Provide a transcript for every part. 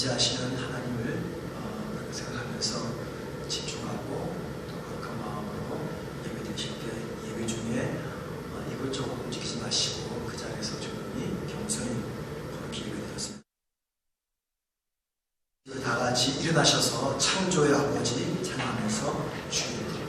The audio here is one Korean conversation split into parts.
임재하시는 하나님을 그렇게 생각하면서 집중하고 또 그 마음으로 예배 드리실 때 예배 중에 이것저것 움직이지 마시고 그 자리에서 조용히 겸손히 그렇게 예배 드렸습니다. 다 같이 일어나셔서 창조의 아버지 찬양하면서 주의 드립니다.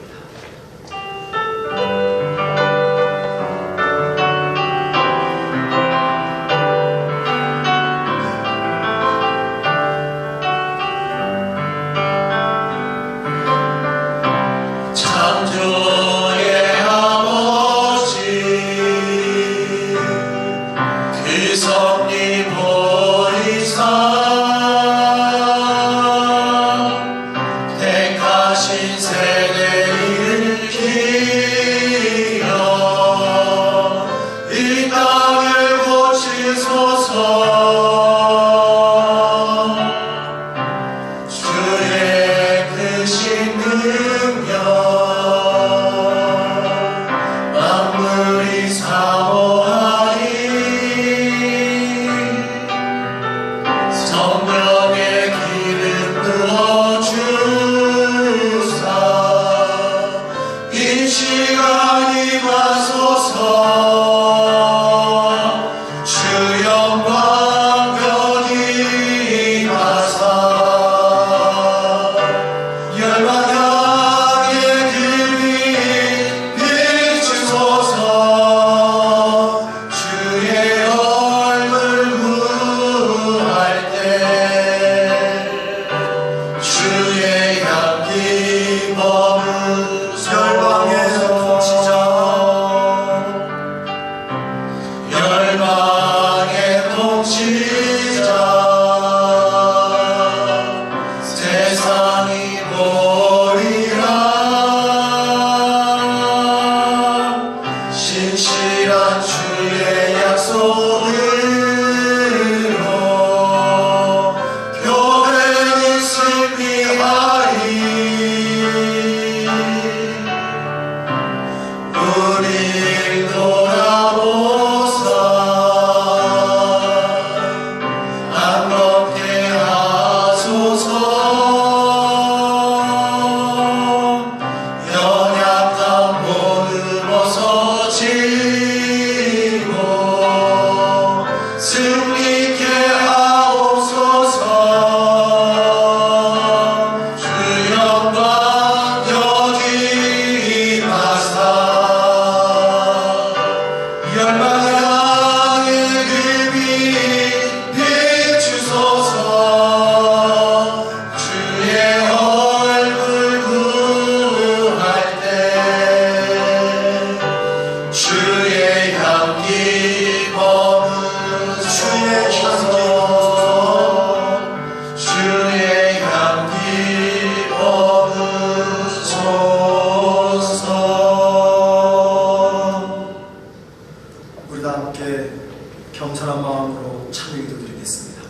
겸손한 마음으로 참여 기도드리겠습니다.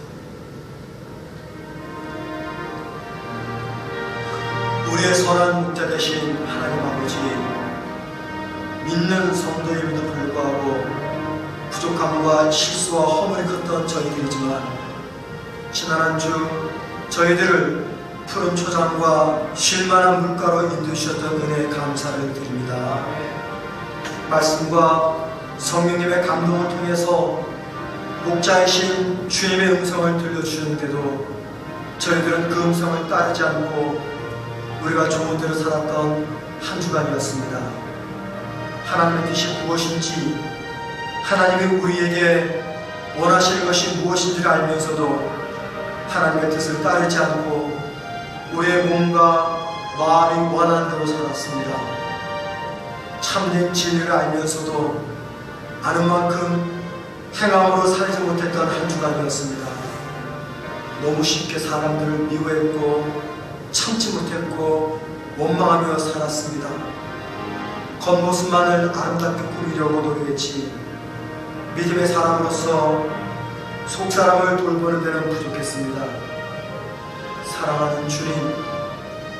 우리의 선한 목자 되신 하나님 아버지, 믿는 성도임에도 불구하고 부족함과 실수와 허물이 컸던 저희들이지만 지난 한 주 저희들을 푸른 초장과 쉴만한 물가로 인도주셨던 은혜에 감사를 드립니다. 말씀과 성령님의 감동을 통해서 목자이신 주님의 음성을 들려주셨는데도 저희들은 그 음성을 따르지 않고 우리가 좋은 대로 살았던 한 주간이었습니다. 하나님의 뜻이 무엇인지, 하나님이 우리에게 원하시는 것이 무엇인지를 알면서도 하나님의 뜻을 따르지 않고 우리의 몸과 마음이 원하는 대로 살았습니다. 참된 진리를 알면서도 아는 만큼 행함으로 살지 못했던 한 주간이었습니다. 너무 쉽게 사람들을 미워했고 참지 못했고 원망하며 살았습니다. 겉모습만을 아름답게 꾸미려고 노력했지 믿음의 사람으로서 속사람을 돌보는 데는 부족했습니다. 사랑하는 주님,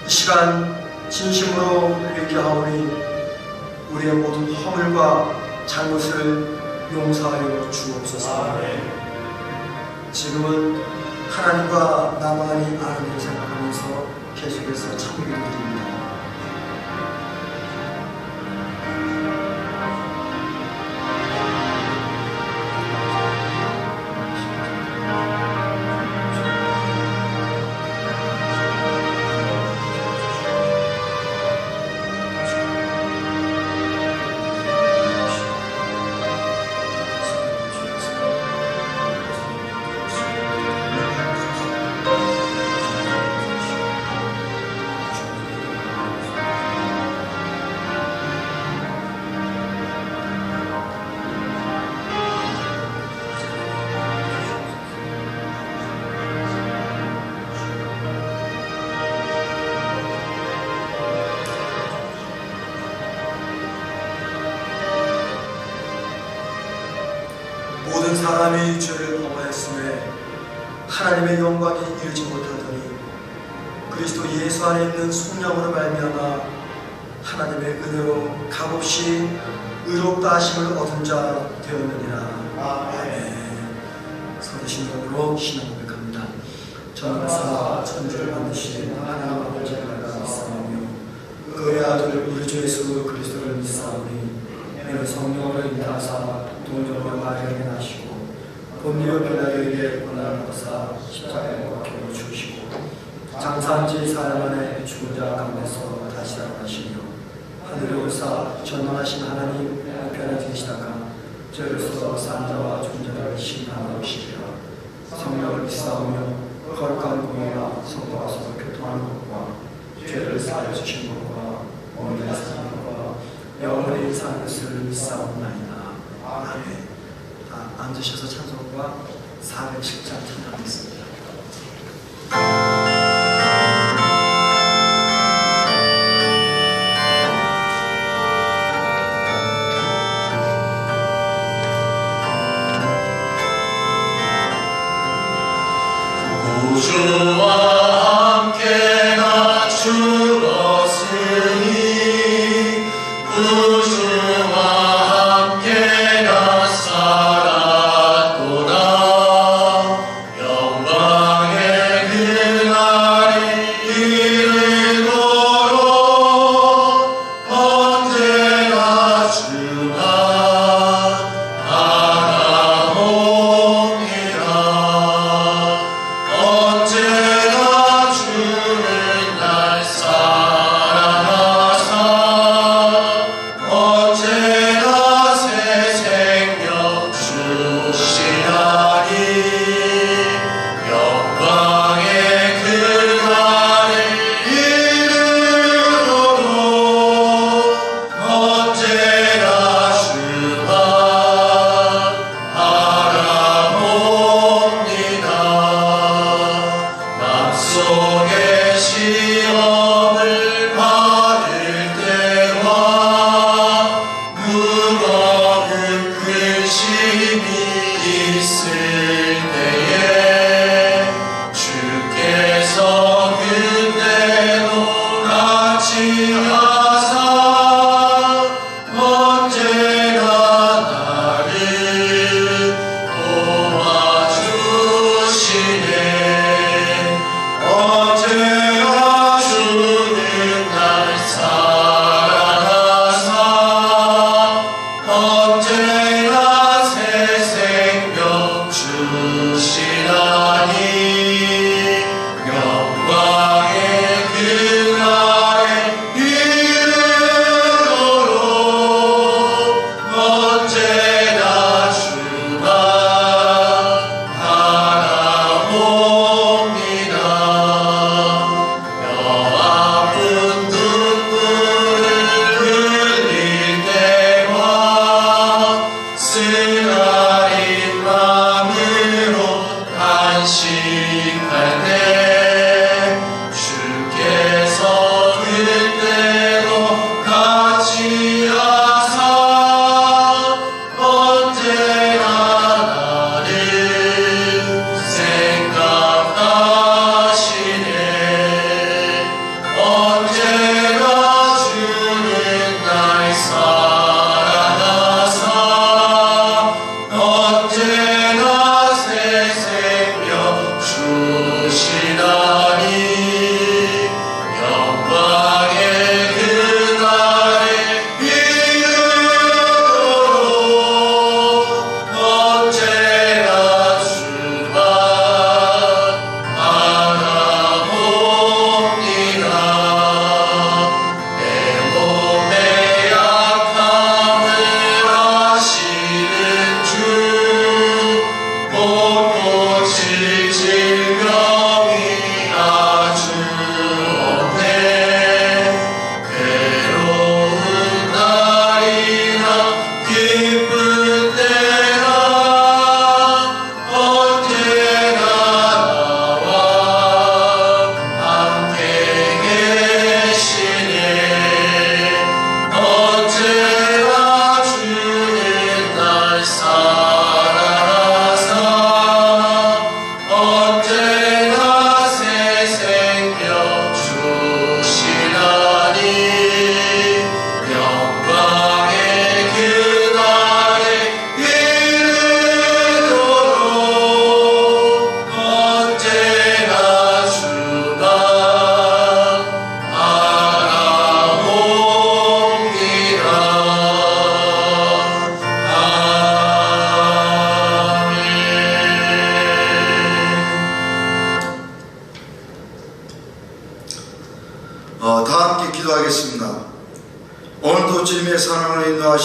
이 시간 진심으로 회개하오니 우리의 모든 허물과 잘못을 용서하여 주옵소서. 지금은 하나님과 나만이 아는 일 생각하면서 계속해서 찬미를 드립니다. 모든 사람이 죄를 범하였음에 하나님의 영광이 이르지 못하더니 그리스도 예수 안에 있는 성령으로 말미암아 하나님의 은혜로 값없이 의롭다 하심을 얻은 자 되었느니라. 아멘. 서리신령으로 신앙 고백합니다. 전능사 천주를 만드신 하나님 아버지를 믿사오며 그의 아들 우리 주 예수 그리스도를 믿사오니 이는 성령으로 인하사 동정과 마리아에게 나시고 본디오 빌라도에게 고난을 받으사 십자가에 못 박혀 죽으시고 장사한 지 사흘 만에 죽은 자 가운데서 다시 살아나시며 하늘에 올사 전능하신 하나님 우편에 계시다가 저로서 산 자와 죽은 자를 심판하시리라. 성령을 믿사오며 거룩한 공의와 성도와 서로 교통하는 것과 죄를 사하여 주신 것과 오늘의 사는 것과 영원히 사는 것을 믿사옵나이다. 아멘. 앉으셔서 찬송과 410장 찬양하겠습니다. 구주와 함께 나 죽었으니 구주와 함께 나 살았구나. 영광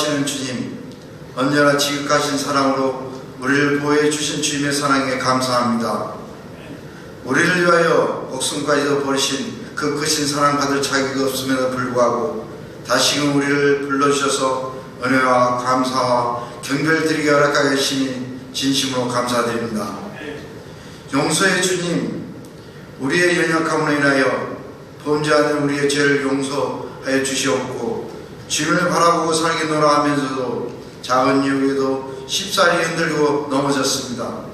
인도하시는 주님, 언제나 지극하신 사랑으로 우리를 보호해 주신 주님의 사랑에 감사합니다. 우리를 위하여 목숨까지도 버리신 그 크신 사랑받을 자격이 없음에도 불구하고 다시금 우리를 불러주셔서 은혜와 감사와 경배를 드리게 허락하게 하시니 진심으로 감사드립니다. 용서의 주님, 우리의 연약함으로 인하여 범죄하는 우리의 죄를 용서하여 주시옵고 주님을 바라보고 살겠노라 하면서도 작은 이유에도 쉽사리 흔들고 넘어졌습니다.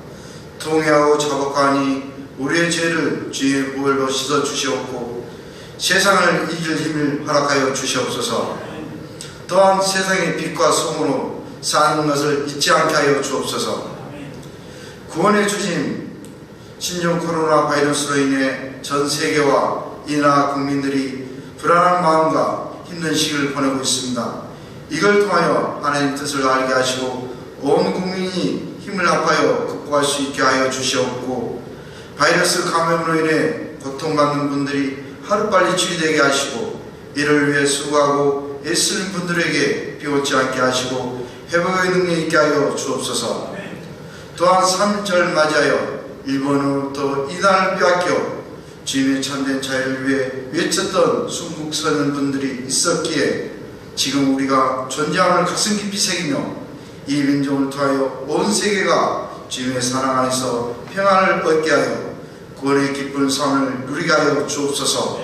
통회하고 자복하니 우리의 죄를 주의 보혈로 씻어 주시옵고 세상을 이길 힘을 허락하여 주시옵소서. 또한 세상의 빛과 소금으로 사는 것을 잊지 않게 하여 주옵소서. 구원의 주님, 신종 코로나 바이러스로 인해 전 세계와 이 나라 국민들이 불안한 마음과 힘든 시기를 보내고 있습니다. 이걸 통하여 하나님 뜻을 알게 하시고 온 국민이 힘을 합하여 극복할 수 있게 하여 주시옵고 바이러스 감염으로 인해 고통받는 분들이 하루빨리 치유되게 하시고 이를 위해 수고하고 애쓰는 분들에게 비웃지 않게 하시고 회복의 능력 있게 하여 주옵소서. 또한 3절 맞이하여 일본으로부터 이날을 빼앗겨 주님의 참된 자유를 위해 외쳤던 순국 서는 분들이 있었기에 지금 우리가 존재함을 가슴 깊이 새기며 이 민족을 통하여 온 세계가 주님의 사랑 안에서 평안을 얻게 하여 구원의 기쁜 삶을 누리게 하여 주옵소서.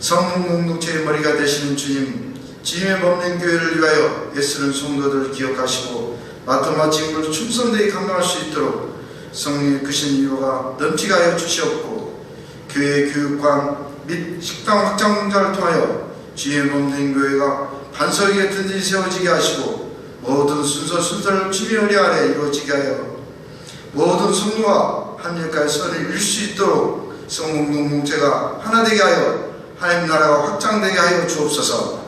성령 공동체의 머리가 되시는 주님, 주님의 몸된 교회를 위하여 애쓰는 성도들을 기억하시고 마땅한 직분을 충성되게 감당할 수 있도록 성령의 크신 위로가 넘치게 하여 주시옵고 교회의 교육관 및 식당 확장 공사를 통하여 주의 몸된 교회가 반석 위에 든든히 세워지게 하시고 모든 순서를 주의 은혜 아래 이루어지게 하여 모든 성도가 합력하여 선을 이룰 수 있도록 성공동체가 하나 되게 하여 하나님 나라가 확장되게 하여 주옵소서.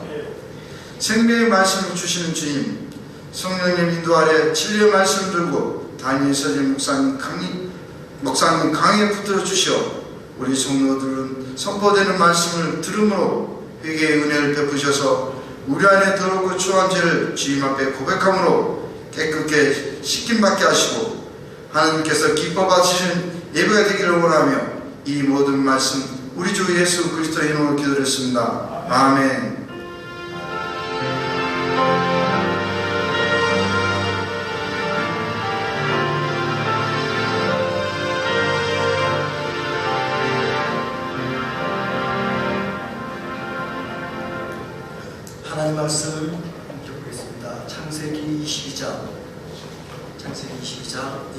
생명의 말씀을 주시는 주님, 성령님 인도 아래 진리의 말씀을 들고 다니엘 서진 목사님 강에 붙들어 주시어 우리 성도들은 선포되는 말씀을 들음으로 회개의 은혜를 베푸셔서 우리 안에 더럽고 추한 죄를 주님 앞에 고백함으로 깨끗게 씻김받게 하시고 하나님께서 기뻐 받으시는 예배가 되기를 원하며 이 모든 말씀 우리 주 예수 그리스도의 이름으로 기도드렸습니다. 아멘. 하나님 말씀 읽어보겠습니다. 창세기 22장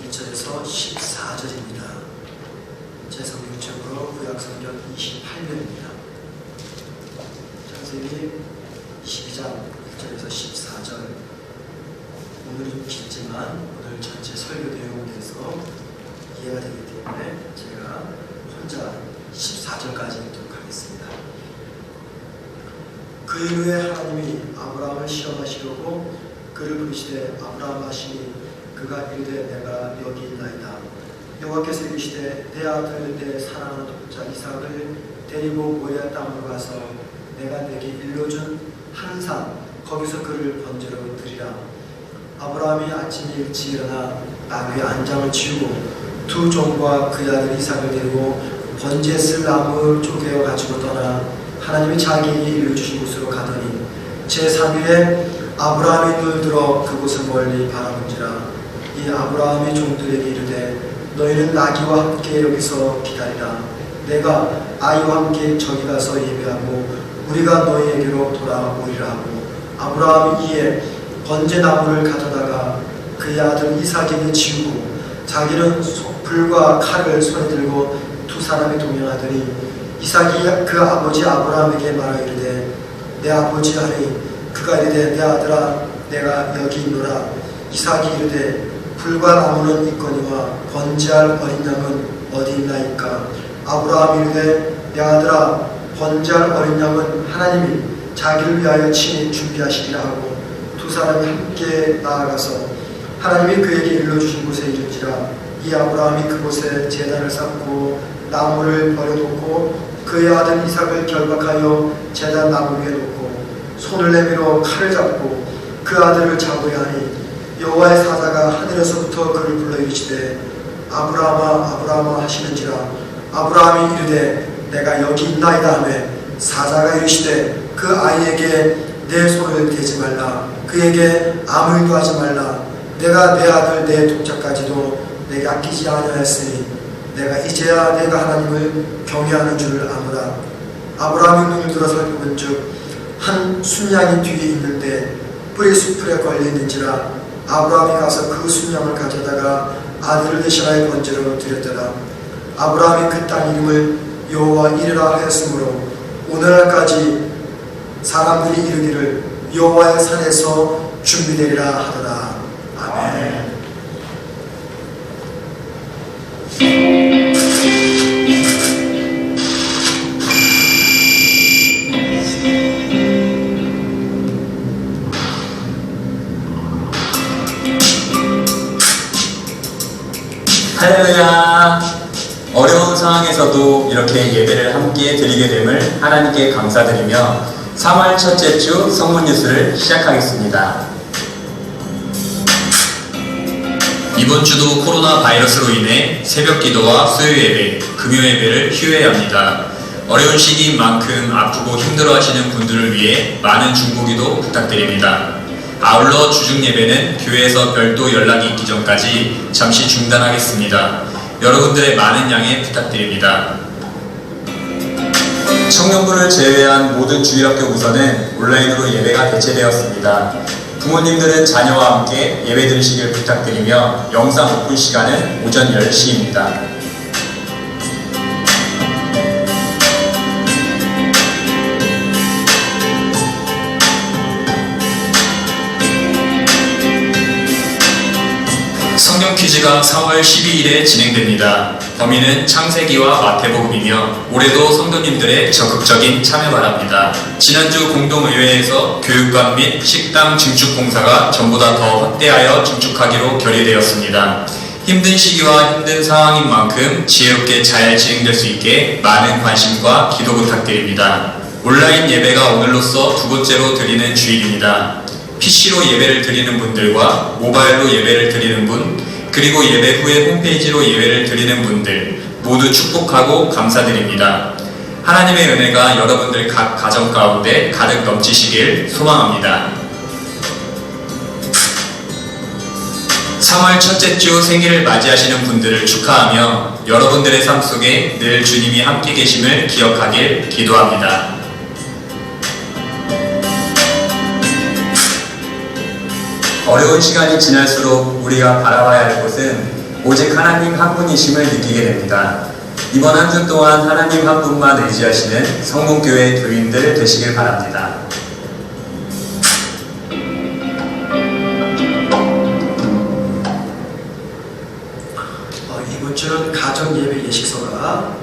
1절에서 14절입니다. 제 성경책으로 구약성경 28면입니다. 창세기 22장 1절에서 14절. 오늘은 길지만 오늘 전체 설교 내용에 대해서 이해가 되기 때문에 제가 혼자 14절까지 읽도록 하겠습니다. 그 이후에 하나님이 아브라함을 시험하시려고 그를 부르시되 아브라함 하시니 그가 이르되 내가 여기 있나이다. 여호와께서 이르시되 내 아들 내 사랑하는 독자 이삭을 데리고 모리아 땅으로 가서 내가 내게 일러준 한 산 거기서 그를 번제로 드리라. 아브라함이 아침에 일찍 일어나 나귀의 안장을 치우고 두 종과 그 아들 이삭을 데리고 번제 쓸 나무 쪼개어 가지고 떠나 하나님이 자기에게 일러주신 곳으로 가더니 제3일에 아브라함이 눈을 들어 그곳을 멀리 바라본지라. 이 아브라함이 종들에게 이르되 너희는 나귀와 함께 여기서 기다리라. 내가 아이와 함께 저기 가서 예배하고 우리가 너희에게로 돌아오리라 하고 아브라함이 이에 번제나무를 가져다가 그의 아들 이삭에게 지우고 자기는 불과 칼을 손에 들고 두 사람이 동행하더니 이삭이 그 아버지 아브라함에게 말하여 이르되 내 아버지 하니 그가 이르되 내 아들아 내가 여기 있노라. 이삭이 이르되 불과 나무는 있거니와 번제할 어린 양은 어디 있나이까. 아브라함이 이르되 내 아들아 번제할 어린 양은 하나님이 자기를 위하여 친히 준비하시리라 하고 두 사람이 함께 나아가서 하나님이 그에게 일러주신 곳에 이른지라. 이 아브라함이 그곳에 제단을 쌓고 나무를 버려놓고 그의 아들 이삭을 결박하여 제단 나무 위에 놓고 손을 내밀어 칼을 잡고 그 아들을 잡으려 하니 여호와의 사자가 하늘에서부터 그를 불러 이르시되 아브라함아 아브라함아 하시는지라. 아브라함이 이르되 내가 여기 있나이다 하매 사자가 이르시되 그 아이에게 내 손을 대지 말라. 그에게 아무 일도 하지 말라. 내가 내 아들 내 독자까지도 내게 아끼지 아니하였으니 내가 이제야 내가 하나님을 경외하는 줄을 아노라. 아브라함이 눈을 들어 살펴본즉 한 순양이 뒤에 있는데 뿔이 수풀에 걸려 있는지라. 아브라함이 가서 그 순양을 가져다가 아들을 대신하여 번제로 드렸더라. 아브라함이 그 땅 이름을 여호와 이레라 하였으므로 오늘날까지 사람들이 이르기를 여호와의 산에서 준비되리라 하더라. 아멘. 할렐루야. 어려운 상황에서도 이렇게 예배를 함께 드리게 됨을 하나님께 감사드리며 3월 첫째 주 성문 뉴스를 시작하겠습니다. 이번 주도 코로나 바이러스로 인해 새벽 기도와 수요 예배, 금요 예배를 휴회해야 합니다. 어려운 시기인 만큼 아프고 힘들어하시는 분들을 위해 많은 중보기도 부탁드립니다. 아울러 주중 예배는 교회에서 별도 연락이 있기 전까지 잠시 중단하겠습니다. 여러분들의 많은 양해 부탁드립니다. 청년부를 제외한 모든 주일학교 부서는 온라인으로 예배가 대체되었습니다. 부모님들은 자녀와 함께 예배 드리시길 부탁드리며 영상 오픈 시간은 오전 10시입니다. 성경 퀴즈가 4월 12일에 진행됩니다. 범위는 창세기와 마태복음이며 올해도 성도님들의 적극적인 참여 바랍니다. 지난주 공동의회에서 교육관 및 식당 증축 공사가 전보다 더 확대하여 증축하기로 결의되었습니다. 힘든 시기와 힘든 상황인 만큼 지혜롭게 잘 진행될 수 있게 많은 관심과 기도 부탁드립니다. 온라인 예배가 오늘로써 두 번째로 드리는 주일입니다. PC로 예배를 드리는 분들과 모바일로 예배를 드리는 분, 그리고 예배 후에 홈페이지로 예배를 드리는 분들 모두 축복하고 감사드립니다. 하나님의 은혜가 여러분들 각 가정 가운데 가득 넘치시길 소망합니다. 3월 첫째 주 생일을 맞이하시는 분들을 축하하며 여러분들의 삶 속에 늘 주님이 함께 계심을 기억하길 기도합니다. 어려운 시간이 지날수록 우리가 바라봐야 할 것은 오직 하나님 한 분이심을 느끼게 됩니다. 이번 한 주 동안 하나님 한 분만 의지하시는 성문교회 교인들 되시길 바랍니다. 이번 주는 가정예배 예식서가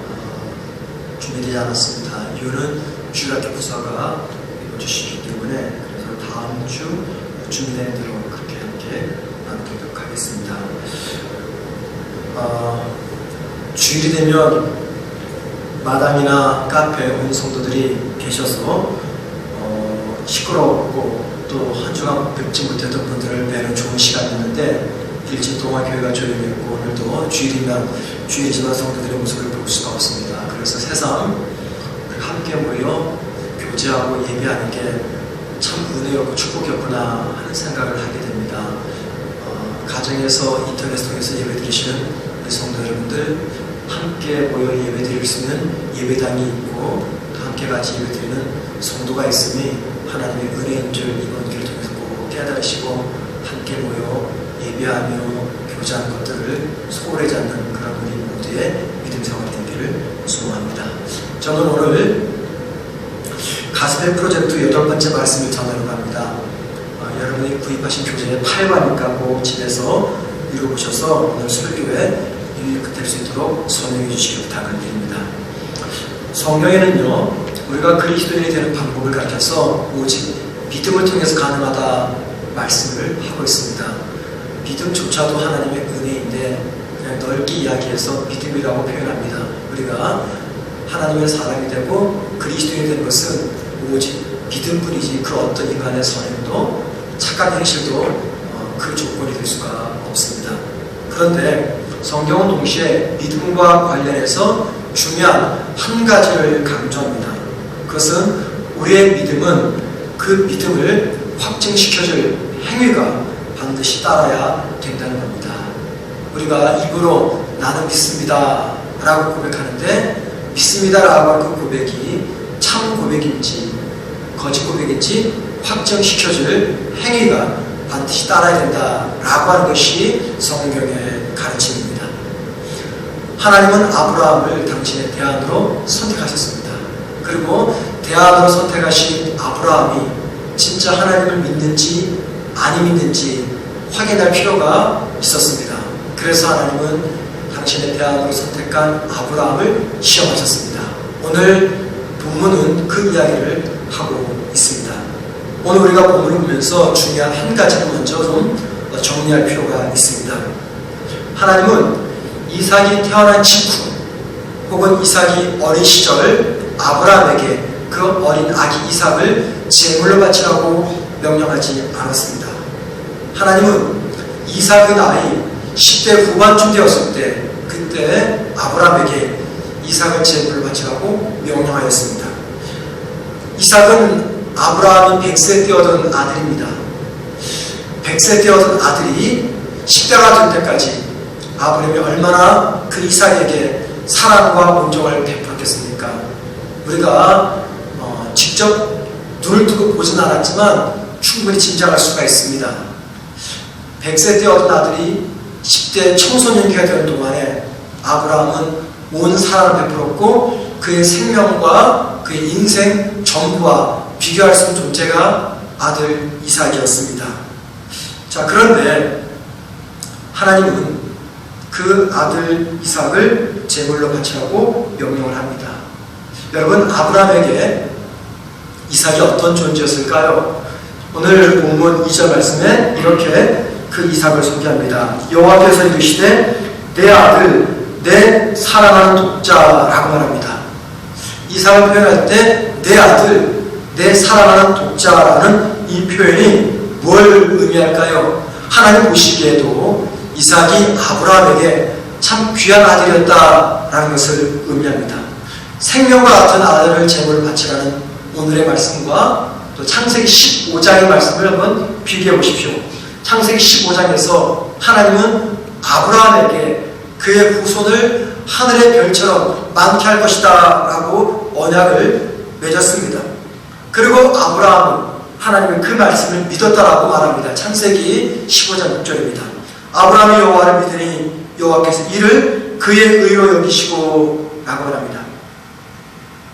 준비되지 않았습니다. 이유는 주일학교 부서가 이번 주 쉬기 때문에 그래서 다음 주 준비되는 대로 그렇게 함께 나누도록 하겠습니다. 주일이 되면 마당이나 카페에 온 성도들이 계셔서 시끄럽고 또 한 주간 뵙지 못했던 분들을 뵈는 좋은 시간이었는데 일주일 동안 교회가 조용했고 오늘도 주일이지만 성도들의 모습을 볼 수가 없습니다. 그래서 새삼 함께 모여 교제하고 예배하는 게 참 은혜였고 축복이었구나 하는 생각을 하게 됩니다. 가정에서 인터넷 통해서 예배 드리시는 우리 성도 여러분들 함께 모여 예배 드릴 수 있는 예배당이 있고 또 함께 같이 예배 드리는 성도가 있음이 하나님의 은혜인 줄 이번 기를 통해서 꼭 깨달으시고 함께 모여 예배하며 교제하는 것들을 소홀하지 않는 그런 우리 모두의 믿음 생활이 되기를 소망합니다. 저는 오늘 가스펠 프로젝트 8번째 말씀을 전하러 갑니다. 여러분이 구입하신 교재의 8과니까 꼭 집에서 읽어보셔서 오늘 설교에 유익될 수 있도록 설명해 주시기 부탁을 드립니다. 성경에는요, 우리가 그리스도인이 되는 방법을 가르쳐서 오직 믿음을 통해서 가능하다 말씀을 하고 있습니다. 믿음조차도 하나님의 은혜인데 그냥 넓게 이야기해서 믿음이라고 표현합니다. 우리가 하나님의 사람이 되고 그리스도인이 되는 것은 오직 믿음뿐이지 그 어떤 인간의 선행도 착한 행실도 그 조건이 될 수가 없습니다. 그런데 성경은 동시에 믿음과 관련해서 중요한 한 가지를 강조합니다. 그것은 우리의 믿음은 그 믿음을 확증시켜줄 행위가 반드시 따라야 된다는 겁니다. 우리가 입으로 나는 믿습니다 라고 고백하는데 믿습니다 라고 할 그 고백이 참 고백인지 거짓 고백인지 확정시켜줄 행위가 반드시 따라야 된다라고 하는 것이 성경의 가르침입니다. 하나님은 아브라함을 당신의 대안으로 선택하셨습니다. 그리고 대안으로 선택하신 아브라함이 진짜 하나님을 믿는지 아니 믿는지 확인할 필요가 있었습니다. 그래서 하나님은 당신의 대안으로 선택한 아브라함을 시험하셨습니다. 오늘 본문은 그 이야기를 하고 있습니다. 오늘 우리가 본문을 보면서 중요한 한 가지를 먼저 좀 정리할 필요가 있습니다. 하나님은 이삭이 태어난 직후 혹은 이삭이 어린 시절 아브라함에게 그 어린 아기 이삭을 제물로 바치라고 명령하지 않았습니다. 하나님은 이삭의 나이 10대 후반쯤 되었을 때 그때 아브라함에게 이삭을 제물로 바치라고 명령하였습니다. 이삭은 아브라함이 100세 때어던 아들입니다. 100세 때어던 아들이 10대가 될 때까지 아브라함이 얼마나 그 이삭에게 사랑과 온정을 베풀었겠습니까? 우리가 직접 눈을 뜨고 보진 않았지만 충분히 짐작할 수가 있습니다. 100세 때어던 아들이 10대 청소년기가 되는 동안에 아브라함은 온 사랑을 베풀었고 그의 생명과 그의 인생 전부와 비교할 수 없는 존재가 아들 이삭이었습니다. 자, 그런데 하나님은 그 아들 이삭을 제물로 바치라고 명령을 합니다. 여러분, 아브라함에게 이삭이 어떤 존재였을까요? 오늘 본문 2절 말씀에 이렇게 그 이삭을 소개합니다. 여호와께서 이르시되 내 아들 내 사랑하는 독자라고 말합니다. 이삭을 표현할 때 내 아들 내 사랑하는 독자라는 이 표현이 뭘 의미할까요? 하나님 보시기에도 이삭이 아브라함에게 참 귀한 아들이었다라는 것을 의미합니다. 생명과 같은 아들을 제물로 바치라는 오늘의 말씀과 또 창세기 15장의 말씀을 한번 비교해 보십시오. 창세기 15장에서 하나님은 아브라함에게 그의 후손을 하늘의 별처럼 많게 할 것이다 라고 언약을 맺었습니다. 그리고 아브라함은 하나님의 그 말씀을 믿었다라고 말합니다. 창세기 15장 6절입니다. 아브라함이 여호와를 믿으니 여호와께서 이를 그의 의로 여기시고 라고 말합니다.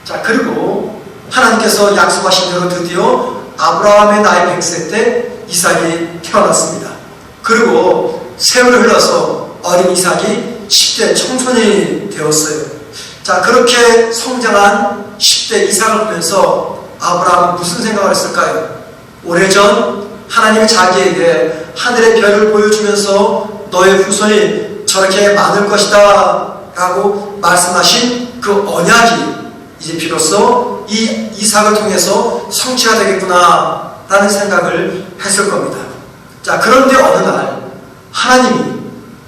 자, 그리고 하나님께서 약속하신 대로 드디어 아브라함의 나이 100세 때 이삭이 태어났습니다. 그리고 세월이 흘러서 어린 이삭이 10대 청소년이 되었어요. 자, 그렇게 성장한 10대 이삭을 보면서 아브라함은 무슨 생각을 했을까요? 오래전 하나님이 자기에게 하늘의 별을 보여주면서 너의 후손이 저렇게 많을 것이다 라고 말씀하신 그 언약이 이제 비로소 이 이삭을 통해서 성취가 되겠구나 라는 생각을 했을 겁니다. 자, 그런데 어느 날 하나님이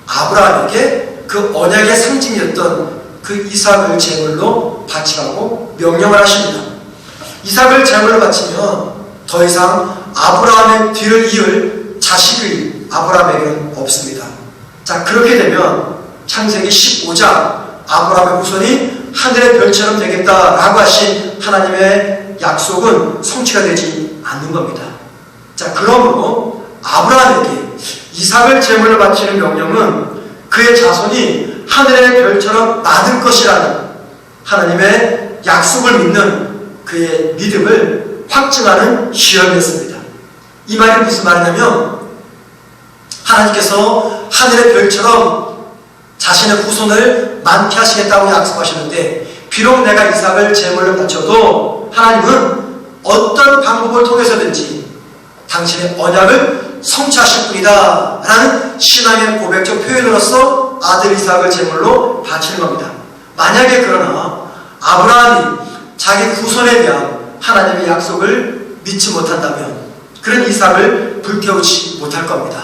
아브라함에게 그 언약의 상징이었던 그 이삭을 제물로 바치라고 명령을 하십니다. 이삭을 제물로 바치면 더 이상 아브라함의 뒤를 이을 자식이 아브라함에게는 없습니다. 자, 그렇게 되면 창세기 15장 아브라함의 후손이 하늘의 별처럼 되겠다라고 하신 하나님의 약속은 성취가 되지 않는 겁니다. 자, 그러므로 아브라함에게 이삭을 제물로 바치는 명령은 그의 자손이 하늘의 별처럼 많을 것이라는 하나님의 약속을 믿는 그의 믿음을 확증하는 시험이었습니다. 이 말이 무슨 말이냐면 하나님께서 하늘의 별처럼 자신의 후손을 많게 하시겠다고 약속하셨는데 비록 내가 이삭을 제물로 바쳐도 하나님은 어떤 방법을 통해서든지 당신의 언약을 성취하실 분이다 라는 신앙의 고백적 표현으로서 아들 이삭을 제물로 바치는 겁니다. 만약에 그러나 아브라함이 자기 후손에 대한 하나님의 약속을 믿지 못한다면 그런 이삭을 불태우지 못할 겁니다.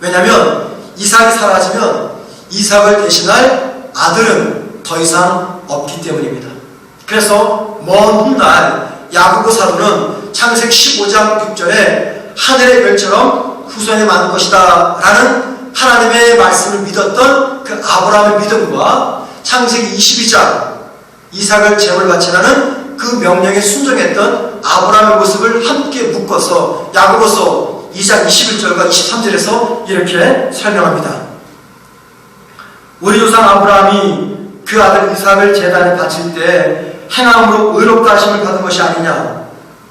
왜냐하면 이삭이 사라지면 이삭을 대신할 아들은 더 이상 없기 때문입니다. 그래서 먼 훗날 야고보 사도는 창세기 15장 6절에 하늘의 별처럼 후손이 많을 것이다 라는 하나님의 말씀을 믿었던 그 아브라함의 믿음과 창세기 22장 이삭을 제물 바치라는 그 명령에 순종했던 아브라함의 모습을 함께 묶어서 야고보서 2장 21절과 23절에서 이렇게 설명합니다. 우리 조상 아브라함이 그 아들 이삭을 제단에 바칠 때 행함으로 의롭다 하심을 받은 것이 아니냐.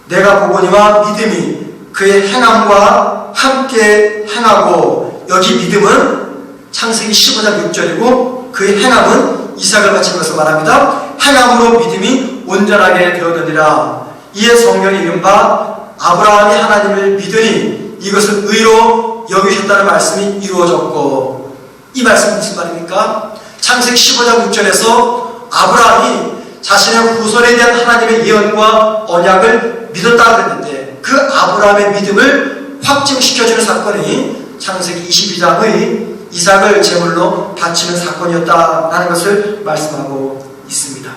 내가 보거니와 믿음이 그의 행함과 함께 행하고, 여기 믿음은 창세기 15장 6절이고 그의 행함은 이삭을 바친 것을 말합니다. 행함으로 믿음이 온전하게 되었느니라. 이에 성경이 이른바 아브라함이 하나님을 믿으니 이것을 의로 여기셨다는 말씀이 이루어졌고, 이 말씀은 무슨 말입니까? 창세기 15장 6절에서 아브라함이 자신의 후손에 대한 하나님의 예언과 언약을 믿었다 그랬는데 그 아브라함의 믿음을 확증시켜주는 사건이 창세기 22장의 이삭을 제물로 바치는 사건이었다라는 것을 말씀하고 있습니다.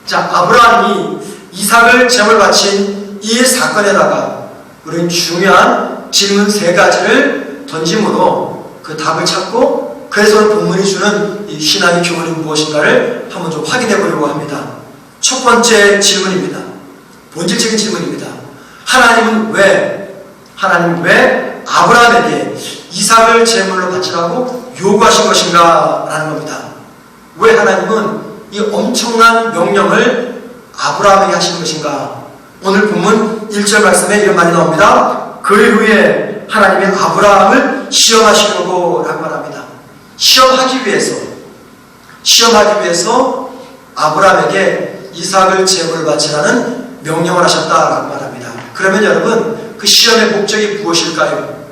자, 아브라함이 이삭을 제물 바친 이 사건에다가 우리는 중요한 질문 3가지를 던짐으로 그 답을 찾고 그래서 오늘 본문이 주는 이 신앙의 교훈이 무엇인가를 한번 좀 확인해 보려고 합니다. 첫 번째 질문입니다. 본질적인 질문입니다. 하나님은 왜 아브라함에게 이삭을 제물로 바치라고 요구하신 것인가 라는 겁니다. 왜 하나님은 이 엄청난 명령을 아브라함에게 하신 것인가? 오늘 본문 1절 말씀에 이런 말이 나옵니다. 그 후에 하나님이 아브라함을 시험하시려고 라고 말합니다. 시험하기 위해서 아브라함에게 이삭을 제물로 바치라는 명령을 하셨다라고 말합니다. 그러면 여러분, 그 시험의 목적이 무엇일까요?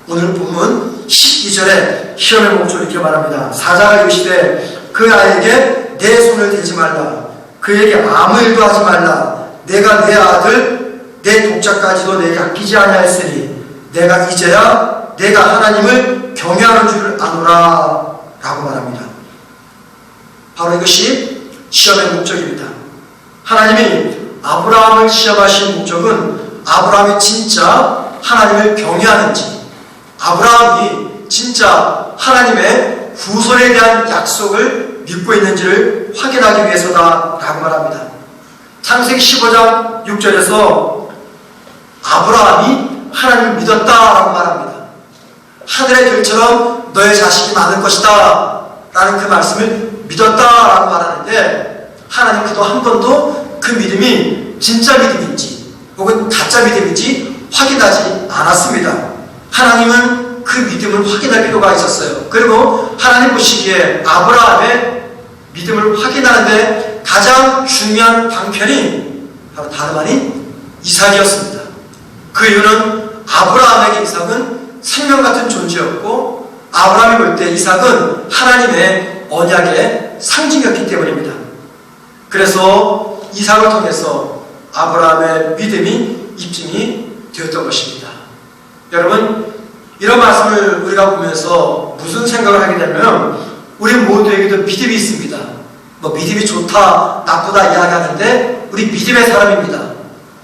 오늘 본문 12절에 시험의 목적을 이렇게 말합니다. 사자가 이르시되 그 아이에게 내 손을 대지 말라. 그에게 아무 일도 하지 말라. 내가 내 아들 내 독자까지도 내게 아끼지 아니하였으니 내가 이제야 내가 하나님을 경외하는 줄을 아노라 라고 말합니다. 바로 이것이 시험의 목적입니다. 하나님이 아브라함을 시험하신 목적은 아브라함이 진짜 하나님을 경외하는지, 아브라함이 진짜 하나님의 후손에 대한 약속을 믿고 있는지를 확인하기 위해서다 라고 말합니다. 창세기 15장 6절에서 아브라함이 하나님을 믿었다라고 말합니다. 하늘의 별처럼 너의 자식이 많을 것이다 라는 그 말씀을 믿었다라고 말하는데 하나님 그동안 한 번도 그 믿음이 진짜 믿음인지 혹은 가짜 믿음인지 확인하지 않았습니다. 하나님은 그 믿음을 확인할 필요가 있었어요. 그리고 하나님 보시기에 아브라함의 믿음을 확인하는데 가장 중요한 방편이 바로 다름 아닌 이삭이었습니다. 그 이유는 아브라함에게 이삭은 생명 같은 존재였고 아브라함이 볼 때 이삭은 하나님의 언약의 상징이었기 때문입니다. 그래서 이삭을 통해서 아브라함의 믿음이 입증이 되었던 것입니다. 여러분, 이런 말씀을 우리가 보면서 무슨 생각을 하게 되면 우리 모두에게도 믿음이 있습니다. 믿음이 좋다 나쁘다 이야기하는데 우리 믿음의 사람입니다.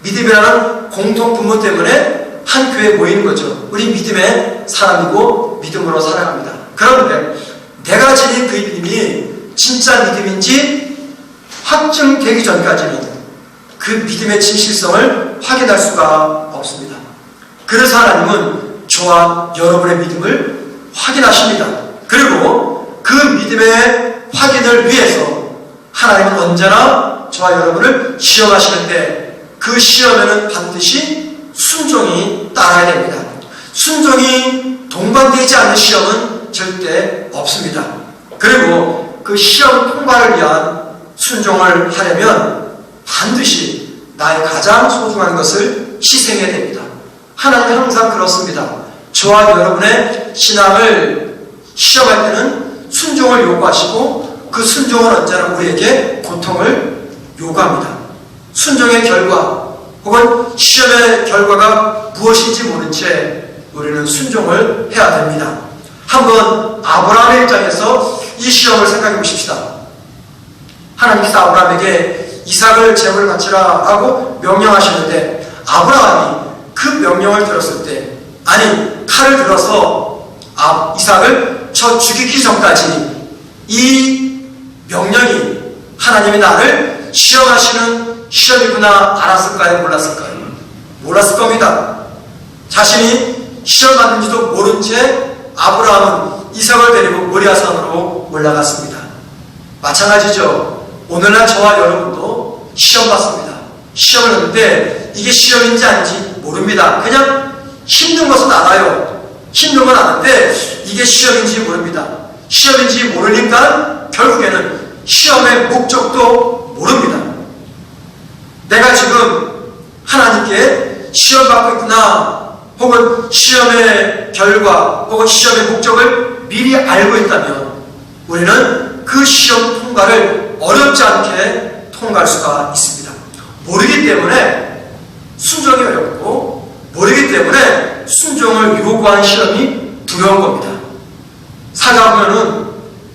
믿음이라는 공통 분모 때문에 한 교회에 모이는 거죠. 우리 믿음의 사람이고 믿음으로 살아갑니다. 그런데 내가 지닌 그 믿음이 진짜 믿음인지 확증되기 전까지는 그 믿음의 진실성을 확인할 수가 없습니다. 그래서 하나님은 저와 여러분의 믿음을 확인하십니다. 그리고 그 믿음의 확인을 위해서 하나님은 언제나 저와 여러분을 시험하시는데 그 시험에는 반드시 순종이 따라야 됩니다. 순종이 동반되지 않는 시험은 절대 없습니다. 그리고 그 시험 통과를 위한 순종을 하려면 반드시 나의 가장 소중한 것을 희생해야 됩니다. 하나님은 항상 그렇습니다. 저와 여러분의 신앙을 시험할 때는 순종을 요구하시고 그 순종은 언제나 우리에게 고통을 요구합니다. 순종의 결과 혹은 시험의 결과가 무엇인지 모른 채 우리는 순종을 해야 됩니다. 한번 아브라함의 입장에서 이 시험을 생각해 보십시다. 하나님께서 아브라함에게 이삭을 제물을 바치라 하고 명령하시는데 아브라함이 그 명령을 들었을 때, 아니 칼을 들어서 이삭을 쳐 죽이기 전까지 이 명령이 하나님이 나를 시험하시는 시험이구나 알았을까요? 몰랐을까요? 몰랐을 겁니다. 자신이 시험받는지도 모른 채 아브라함은 이삭을 데리고 모리아산으로 올라갔습니다. 마찬가지죠. 오늘날 저와 여러분도 시험 받습니다. 시험을 하는데 이게 시험인지 아닌지 모릅니다. 그냥 힘든 것은 알아요. 힘든 건 아는데 이게 시험인지 모릅니다. 시험인지 모르니까 결국에는 시험의 목적도 모릅니다. 내가 지금 하나님께 시험받고 있구나, 혹은 시험의 결과 혹은 시험의 목적을 미리 알고 있다면 우리는 그 시험 통과를 어렵지 않게 통과할 수가 있습니다. 모르기 때문에 순종이 어렵고, 모르기 때문에 순종을 요구하는 시험이 두려운 겁니다. 살다 보면은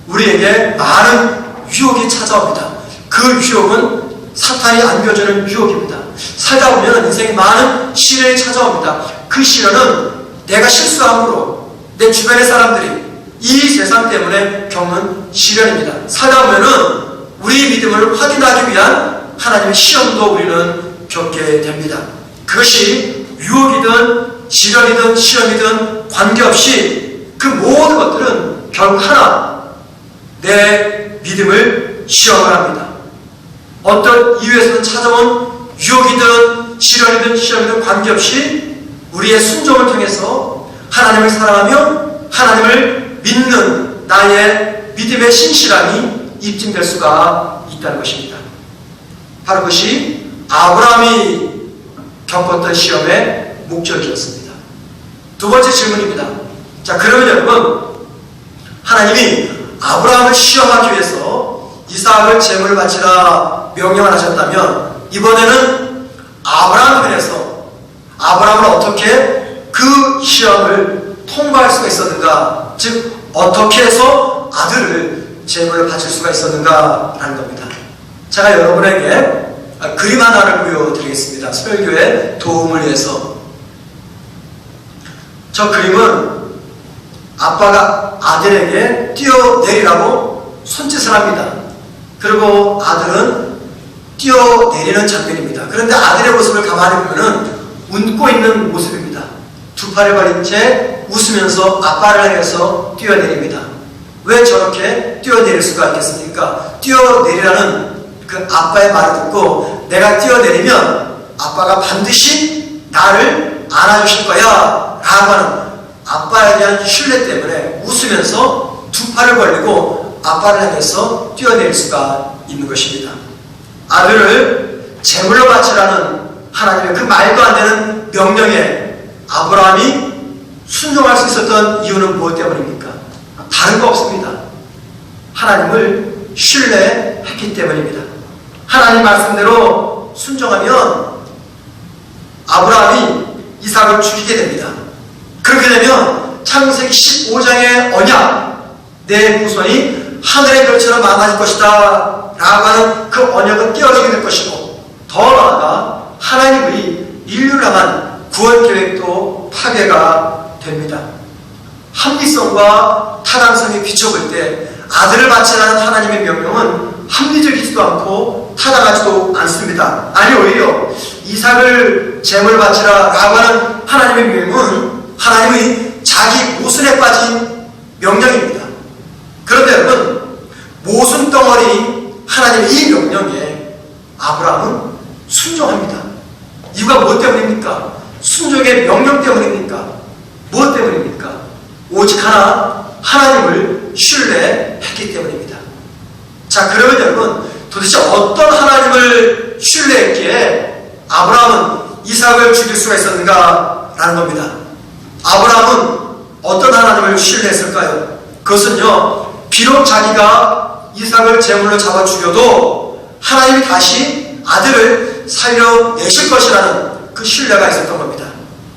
우리에게 많은 유혹이 찾아옵니다. 그 유혹은 사탄이 안겨주는 유혹입니다. 살다 보면 인생에 많은 시련이 찾아옵니다. 그 시련은 내가 실수함으로 내 주변의 사람들이 이 세상 때문에 겪는 시련입니다. 살다 보면은 우리 믿음을 확인하기 위한 하나님의 시험도 우리는 겪게 됩니다. 그것이 유혹이든 시련이든 시험이든 관계없이 그 모든 것들은 결국 하나, 내 믿음을 시험을 합니다. 어떤 이유에서는 찾아온 유혹이든 시련이든 시험이든 관계없이 우리의 순종을 통해서 하나님을 사랑하며 하나님을 믿는 나의 믿음의 신실함이 입증될 수가 있다는 것입니다. 바로 그것이 아브라함이 겪었던 시험의 목적이었습니다. 두 번째 질문입니다. 자, 그러면 여러분, 하나님이 아브라함을 시험하기 위해서 이삭을 제물을 바치라 명령을 하셨다면 이번에는 아브라함 편에서 아브라함은 어떻게 그 시험을 통과할 수가 있었는가, 즉 어떻게 해서 아들을 제물을 바칠 수가 있었는가라는 겁니다. 제가 여러분에게 그림 하나를 보여드리겠습니다. 설교에 도움을 위해서. 저 그림은 아빠가 아들에게 뛰어내리라고 손짓을 합니다. 그리고 아들은 뛰어내리는 장면입니다. 그런데 아들의 모습을 가만히 보면은 웃고 있는 모습입니다. 두 팔을 벌린 채 웃으면서 아빠를 향해서 뛰어내립니다. 왜 저렇게 뛰어내릴 수가 있겠습니까? 뛰어내리라는 그 아빠의 말을 듣고 내가 뛰어내리면 아빠가 반드시 나를 안아주실 거야 라고 하는 아빠에 대한 신뢰 때문에 웃으면서 두 팔을 벌리고 아빠를 향해서 뛰어내릴 수가 있는 것입니다. 아들을 제물로 바치라는 하나님의 그 말도 안 되는 명령에 아브라함이 순종할 수 있었던 이유는 무엇 때문입니까? 다른 거 없습니다. 하나님을 신뢰했기 때문입니다. 하나님 말씀대로 순종하면 아브라함이 이삭을 죽이게 됩니다. 그렇게 되면 창세기 15장의 언약, 내 후손이 하늘의 별처럼 많아질 것이다 라고 하는 그 언약은 깨어지게 될 것이고, 더 나아가 하나님의 인류를 향한 구원 계획도 파괴가 됩니다. 합리성과 타당성에 비춰볼 때 아들을 바치라는 하나님의 명령은 합리적이지도 않고 타당하지도 않습니다. 아니 오히려 이삭을 제물 바치라 라고 하는 하나님의 명령은 하나님의 자기 모순에 빠진 명령입니다. 그런데 여러분, 모순 덩어리 하나님의 이 명령에 아브라함은 순종합니다. 이유가 무엇 때문입니까? 순종의 명령 때문입니까? 무엇 때문입니까? 오직 하나, 하나님을 신뢰했기 때문입니다. 자, 그러면 여러분, 도대체 어떤 하나님을 신뢰했기에 아브라함은 이삭을 죽일 수가 있었는가 라는 겁니다. 아브라함은 어떤 하나님을 신뢰했을까요? 그것은요, 비록 자기가 이삭을 제물로 잡아 죽여도 하나님이 다시 아들을 살려내실 것이라는 그 신뢰가 있었던 겁니다.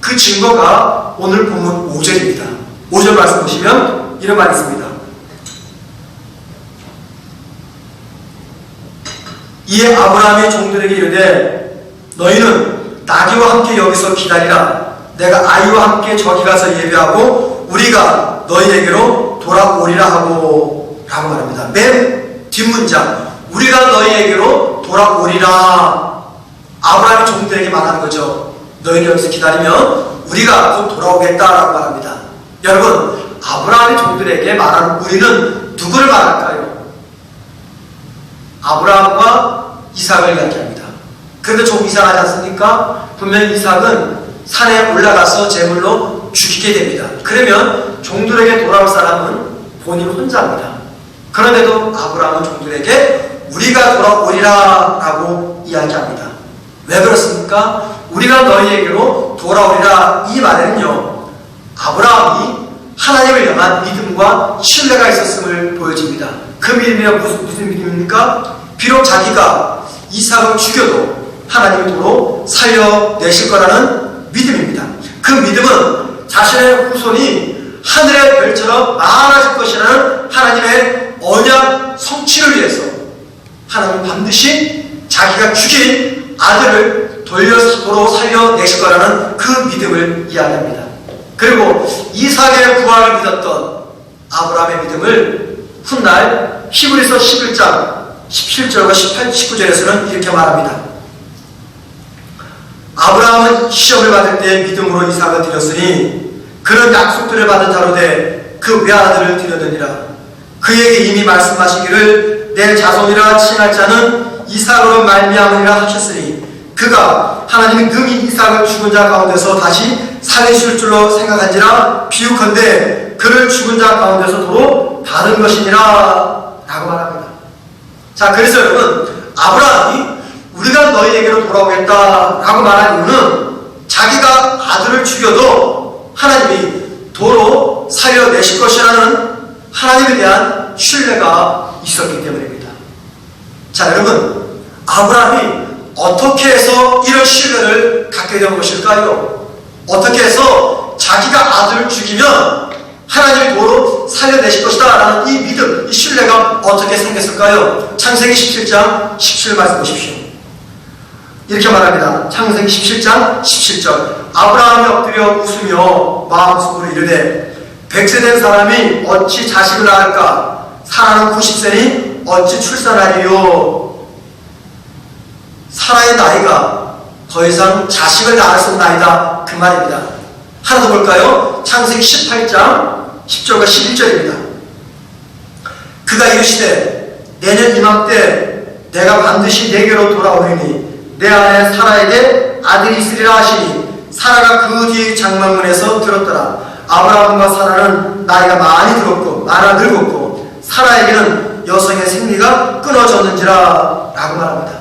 그 증거가 오늘 본문 5절입니다. 5절 말씀 보시면 이런 말이 있습니다. 이에 아브라함이 종들에게 이르되 너희는 나귀와 함께 여기서 기다리라. 내가 아이와 함께 저기 가서 예배하고 우리가 너희에게로 돌아오리라 하고 라고 말합니다. 맨 뒷문장 우리가 너희에게로 돌아오리라. 아브라함이 종들에게 말하는 거죠. 너희는 여기서 기다리면 우리가 곧 돌아오겠다라고 말합니다. 여러분, 아브라함이 종들에게 말하는 우리는 누구를 말할까요? 아브라함과 이삭을 이야기합니다. 그런데 좀 이상하지 않습니까? 분명히 이삭은 산에 올라가서 제물로 죽이게 됩니다. 그러면 종들에게 돌아올 사람은 본인 혼자입니다. 그런데도 아브라함은 종들에게 우리가 돌아오리라 라고 이야기합니다. 왜 그렇습니까? 우리가 너희에게로 돌아오리라 이 말에는요, 아브라함이 하나님을 향한 믿음과 신뢰가 있었음을 보여줍니다. 그 믿음이 무슨 믿음입니까? 비록 자기가 이삭을 죽여도 하나님이 도로 살려내실 거라는 믿음입니다. 그 믿음은 자신의 후손이 하늘의 별처럼 많아질 것이라는 하나님의 언약 성취를 위해서 하나님은 반드시 자기가 죽인 아들을 도로 살려내실 거라는 그 믿음을 이야기합니다. 그리고 이삭의 부활을 믿었던 아브라함의 믿음을 훗날 히브리서 11장 17절과 19절에서는 이렇게 말합니다. 아브라함은 시험을 받을 때 믿음으로 이삭을 드렸으니 그런 약속들을 받은 자로 돼 그 외아들을 드렸느니라. 그에게 이미 말씀하시기를 내 자손이라 칭할 자는 이삭으로 말미암으리라 하셨으니 그가 하나님이 능히 이삭을 죽은 자 가운데서 다시 살리실 줄로 생각한지라 비유컨대 그를 죽은 자 가운데서 도로 받은 것이니라 라고 말합니다. 자, 그래서 여러분, 아브라함이 우리가 너희에게로 돌아오겠다 라고 말한 이유는 자기가 아들을 죽여도 하나님이 도로 살려내실 것이라는 하나님에 대한 신뢰가 있었기 때문입니다. 자, 여러분, 아브라함이 어떻게 해서 이런 신뢰를 갖게 된 것일까요? 어떻게 해서 자기가 아들을 죽이면 하나님이 도로 살려내실 것이다 라는 이 믿음, 이 신뢰가 어떻게 생겼을까요? 창세기 17장 17절 말씀 보십시오. 이렇게 말합니다. 창세기 17장 17절 아브라함이 엎드려 웃으며 마음속으로 이르되 100세 된 사람이 어찌 자식을 낳을까? 사라는 90세니 어찌 출산하리요? 사라의 나이가 더 이상 자식을 낳을 수 없는 나이다 그 말입니다. 하나 더 볼까요? 창세기 18장 10절과 11절입니다. 그가 이르시되 내년 이맘때 내가 반드시 내게로 돌아오리니 내 아내 사라에게 아들이 있으리라 하시니 사라가 그 뒤 장막문에서 들었더라. 아브라함과 사라는 나이가 많이 들었고 많아 늙었고 사라에게는 여성의 생리가 끊어졌는지라 라고 말합니다.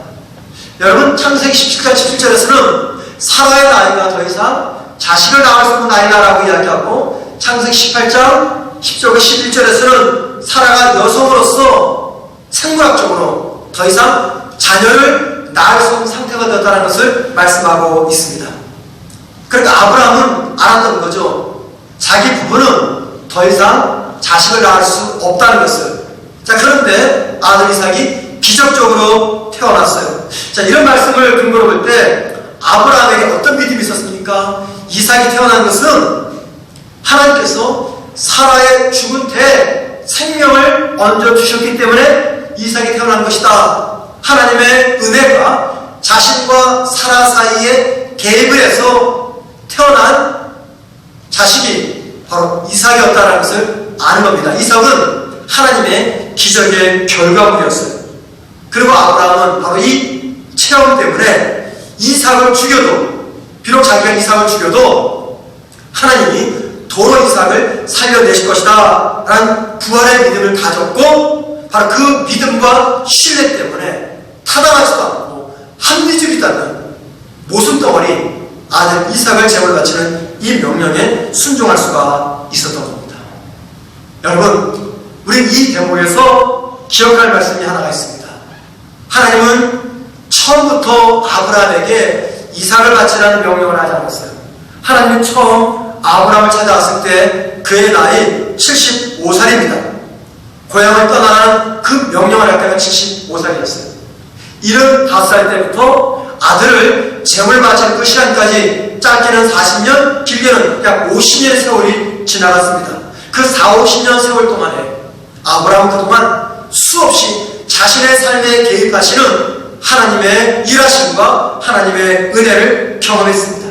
여러분, 창세기 17장 17절에서는 사라의 나이가 더 이상 자식을 낳을 수 없는 나이다 라고 이야기하고 창세기 18장 10절과 11절에서는 사라가 여성으로서 생물학적으로 더 이상 자녀를 낳을 수 없는 상태가 되었다는 것을 말씀하고 있습니다. 그러니까 아브라함은 알았던 거죠. 자기 부부는 더 이상 자식을 낳을 수 없다는 것을. 자, 그런데 아들 이삭이 기적적으로 태어났어요. 자, 이런 말씀을 근거로 볼 때 아브라함에게 어떤 믿음이 있었습니까? 이삭이 태어난 것은 하나님께서 사라의 죽은 때 생명을 얹어주셨기 때문에 이삭이 태어난 것이다. 하나님의 은혜가 자신과 사라 사이에 개입을 해서 태어난 자식이 바로 이삭이었다는 것을 아는 겁니다. 이삭은 하나님의 기적의 결과물이었어요. 그리고 아브라함은 바로 이 체험 때문에 이삭을 죽여도, 비록 자기가 이삭을 죽여도 하나님이 도로 이삭을 살려내실 것이다 라는 부활의 믿음을 가졌고, 바로 그 믿음과 신뢰 때문에 타당하지도 않고 합리적이지 않는 모순덩어리 아들 이삭을 제물로 바치는 이 명령에 순종할 수가 있었던 겁니다. 여러분, 우리는 이 대목에서 기억할 말씀이 하나가 있습니다. 하나님은 처음부터 아브라함에게 이삭을 바치라는 명령을 하지 않았어요. 하나님이 처음 아브라함을 찾아왔을 때 그의 나이 75살입니다. 고향을 떠나는 그 명령을 할 때가 75살이었어요. 75살 때부터 아들을 제물 바치는 그 시간까지 짧게는 40년, 길게는 약 50년의 세월이 지나갔습니다. 그 40-50년 세월 동안에 아브라함은 그동안 수없이 자신의 삶에 개입하시는 하나님의 일하심과 하나님의 은혜를 경험했습니다.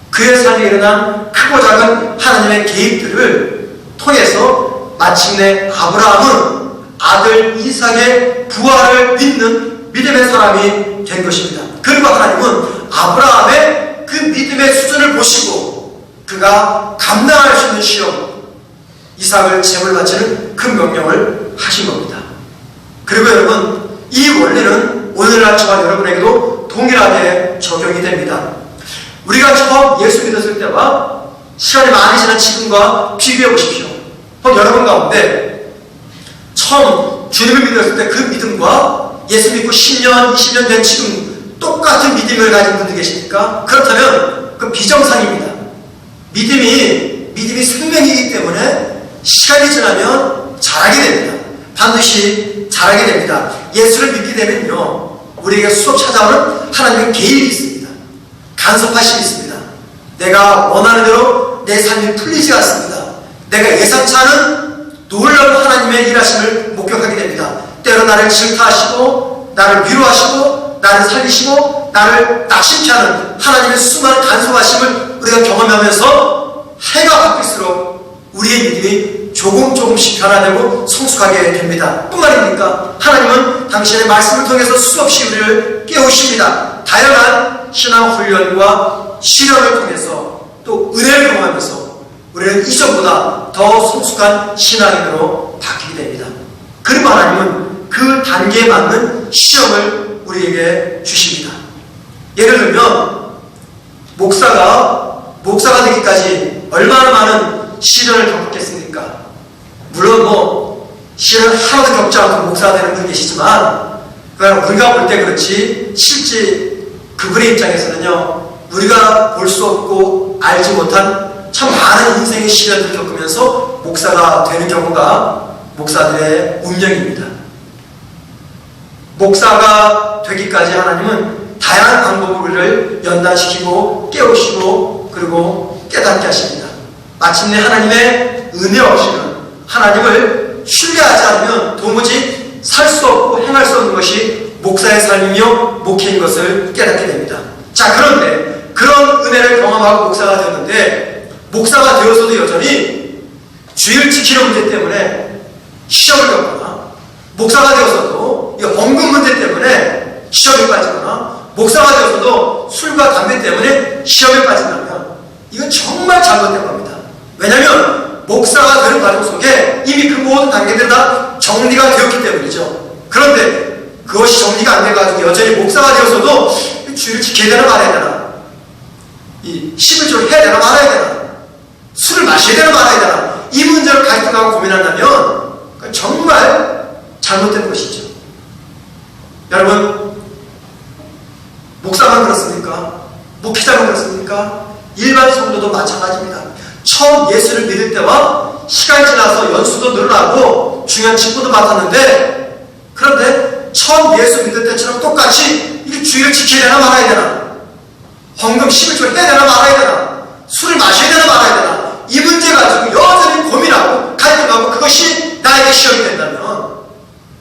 그의 삶에 일어난 크고 작은 하나님의 개입들을 통해서 마침내 아브라함은 아들 이삭의 부활을 믿는 믿음의 사람이 된 것입니다. 그리고 하나님은 아브라함의 그 믿음의 수준을 보시고 그가 감당할 수 있는 시험, 이삭을 제물 바치는 그 명령을 하신 겁니다. 그리고 여러분, 이 원리는 오늘날 저와 여러분에게도 동일하게 적용이 됩니다. 우리가 처음 예수 믿었을 때와 시간이 많이 지난 지금과 비교해 보십시오. 여러분 가운데 처음 주님을 믿었을 때 그 믿음과 예수 믿고 10년, 20년 된 지금 똑같은 믿음을 가진 분들 계십니까? 그렇다면 그 비정상입니다. 믿음이 생명이기 때문에 시간이 지나면 자라게 됩니다. 반드시 자라게 됩니다. 예수를 믿게 되면요, 우리에게 수업 찾아오는 하나님의 계획이 있습니다. 간섭하심이 있습니다. 내가 원하는 대로 내 삶이 풀리지 않습니다. 내가 예상치 않은 놀라운 하나님의 일하심을 목격하게 됩니다. 때로 나를 질타하시고 나를 위로하시고 나를 살리시고 나를 낙심케 하는 하나님의 수많은 간섭하심을 우리가 경험하면서 해가 바뀔수록 우리의 믿음이 조금씩 변화되고 성숙하게 됩니다. 뿐만 아닙니까? 하나님은 당신의 말씀을 통해서 수없이 우리를 깨우십니다. 다양한 신앙 훈련과 시련을 통해서 또 은혜를 경험하면서 우리는 이전보다 더 성숙한 신앙인으로 바뀌게 됩니다. 그리고 하나님은 그 단계에 맞는 시험을 우리에게 주십니다. 예를 들면 목사가 되기까지 얼마나 많은 시련을 겪었겠습니까? 물론 시련을 하나도 겪지 않고 목사가 되는 분이 계시지만 우리가 볼 때 그렇지 실제 그분의 입장에서는요, 우리가 볼 수 없고 알지 못한 참 많은 인생의 시련을 겪으면서 목사가 되는 경우가 목사들의 운명입니다. 목사가 되기까지 하나님은 다양한 방법으로 우리를 연단시키고 깨우시고 그리고 깨닫게 하십니다. 마침내 하나님의 은혜 없이는, 하나님을 신뢰하지 않으면 도무지 살 수 없고 행할 수 없는 것이 목사의 삶이며 목회인 것을 깨닫게 됩니다. 자, 그런데 그런 은혜를 경험하고 목사가 되었는데 목사가 되어서도 여전히 주의를 지키는 문제 때문에 시험을 겪거나, 목사가 되어서도 헌금 문제 때문에 시험에 빠지거나, 목사가 되어서도 술과 담배 때문에 시험에 빠진다면 이건 정말 잘못된 겁니다. 왜냐하면 목사가 되는 과정 속에 이미 그 모든 단계들이 다 정리가 되었기 때문이죠. 그런데 그것이 정리가 안 돼가지고 여전히 목사가 되어서도 주의를 지켜야 되나 말아야 되나, 이 11조를 해야 되나 말아야 되나, 술을 마셔야 되나 말아야 되나, 이 문제를 갈등하고 고민한다면 정말 잘못된 것이죠. 여러분, 목사만 그렇습니까? 목회자만 그렇습니까? 일반 성도도 마찬가지입니다. 처음 예수를 믿을 때와 시간이 지나서 연수도 늘어나고 중요한 직분도 맡았는데, 그런데 처음 예수 믿을 때처럼 똑같이 이 주의를 지켜야 되나 말아야 되나, 헌금 11조를 해야 되나 말아야 되나, 술을 마셔야 되나 말아야 되나, 이 문제 가지고 여전히 고민하고 갈등하고 그것이 나에게 시험이 된다면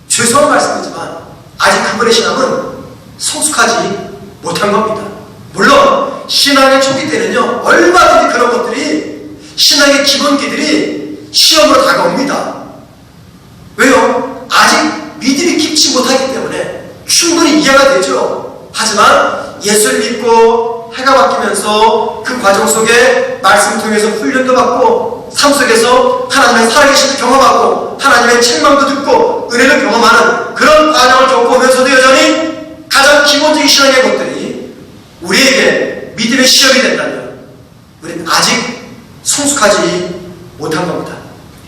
죄송한 말씀이지만 아직 그분의 신앙은 성숙하지 못한 겁니다. 물론 신앙의 초기 때는요, 얼마든지 그런 것들이, 신앙의 기본기들이 시험으로 다가옵니다. 왜요? 아직 믿음이 깊지 못하기 때문에 충분히 이해가 되죠. 하지만 예수를 믿고 해가 바뀌면서 그 과정 속에 말씀을 통해서 훈련도 받고 삶 속에서 하나님의 살아계심을 경험하고 하나님의 책망도 듣고 은혜를 경험하는 그런 과정을 겪어오면서도 여전히 가장 기본적인 신앙의 것들이 우리에게 믿음의 시험이 된다면 우리는 아직 성숙하지 못한 겁니다.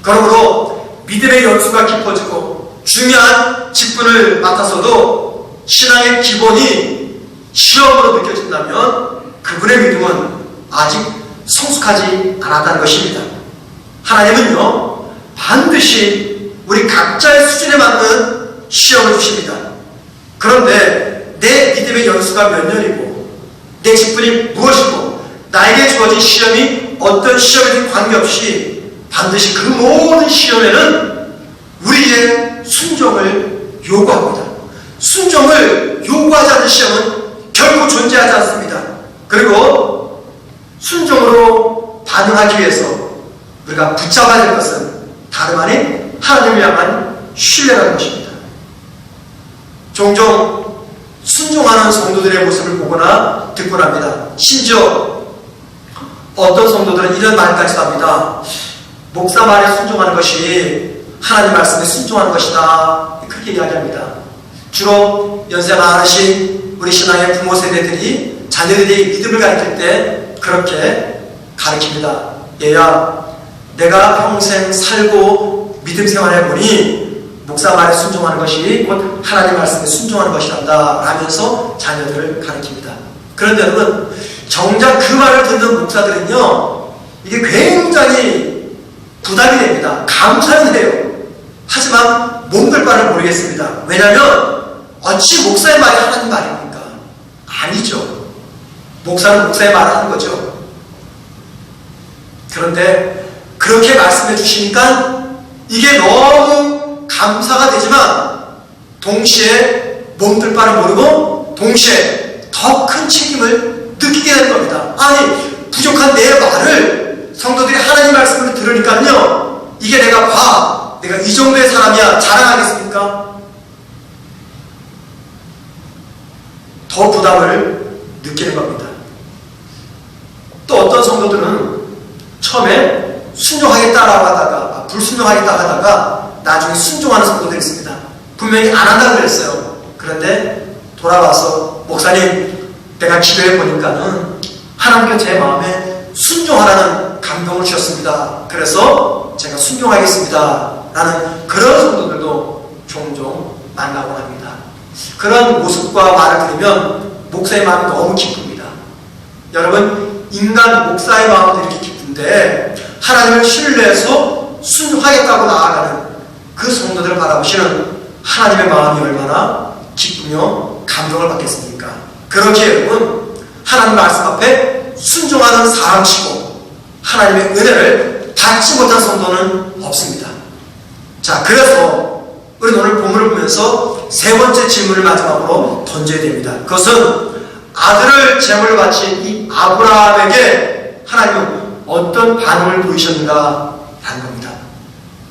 그러므로 믿음의 연수가 깊어지고 중요한 직분을 맡아서도 신앙의 기본이 시험으로 느껴진다면 그분의 믿음은 아직 성숙하지 않았다는 것입니다. 하나님은요, 반드시 우리 각자의 수준에 맞는 시험을 주십니다. 그런데 내 믿음의 연수가 몇 년이고 내 직분이 무엇이고 나에게 주어진 시험이 어떤 시험이든 관계없이 반드시 그 모든 시험에는 우리의 순종을 요구합니다. 순종을 요구하지 않는 시험은 결코 존재하지 않습니다. 그리고 순종으로 반응하기 위해서 우리가 붙잡아야 될 것은 다름 아닌 하나님을 향한 신뢰라는 것입니다. 종종 순종하는 성도들의 모습을 보거나 듣곤 합니다. 심지어 어떤 성도들은 이런 말까지도 합니다. 목사 말에 순종하는 것이 하나님 말씀에 순종하는 것이다. 그렇게 이야기합니다. 주로 연세 많으신 우리 신앙의 부모 세대들이 자녀들이 믿음을 가르칠 때 그렇게 가르칩니다. 얘야, 내가 평생 살고 믿음 생활해보니 목사 말에 순종하는 것이 곧 하나님 말씀에 순종하는 것이란다 라면서 자녀들을 가르칩니다. 그런데 여러분, 정작 그 말을 듣는 목사들은요, 이게 굉장히 부담이 됩니다. 감사는 해요. 하지만 몸둘 바를 모르겠습니다. 왜냐하면 어찌 목사의 말이 하나님 말입니까? 아니죠. 목사는 목사의 말을 하는 거죠. 그런데 그렇게 말씀해 주시니까 이게 너무 감사가 되지만 동시에 몸둘 바를 모르고 동시에 더 큰 책임을 느끼게 되는 겁니다. 아니, 부족한 내 말을 성도들이 하나님 말씀을 들으니까요, 이게 내가 이 정도의 사람이야 자랑하겠습니까? 더 부담을 느끼는 겁니다. 또 어떤 성도들은 처음에 순종하겠다라고 하다가 불순종하겠다 하다가 나중에 순종하는 성도들이 있습니다. 분명히 안 한다고 그랬어요. 그런데 돌아와서 목사님, 내가 기도해 보니까는 하나님께 제 마음에 순종하라는 감동을 주셨습니다. 그래서 제가 순종하겠습니다 라는 그런 성도들도 종종 만나곤 합니다. 그런 모습과 말을 들으면 목사의 마음이 너무 기쁩니다. 여러분, 인간 목사의 마음도 이렇게 기쁜데 하나님을 신뢰해서 순종하겠다고 나아가는 그 성도들을 바라보시는 하나님의 마음이 얼마나 기쁘며 감동을 받겠습니까? 그렇게 여러분, 하나님 말씀 앞에 순종하는 사람치고 하나님의 은혜를 받지 못한 성도는 없습니다. 자, 그래서 우리 오늘 본문을 보면서 세 번째 질문을 마지막으로 던져야 됩니다. 그것은 아들을 제물로 바친 이 아브라함에게 하나님은 어떤 반응을 보이셨는가 라는 겁니다.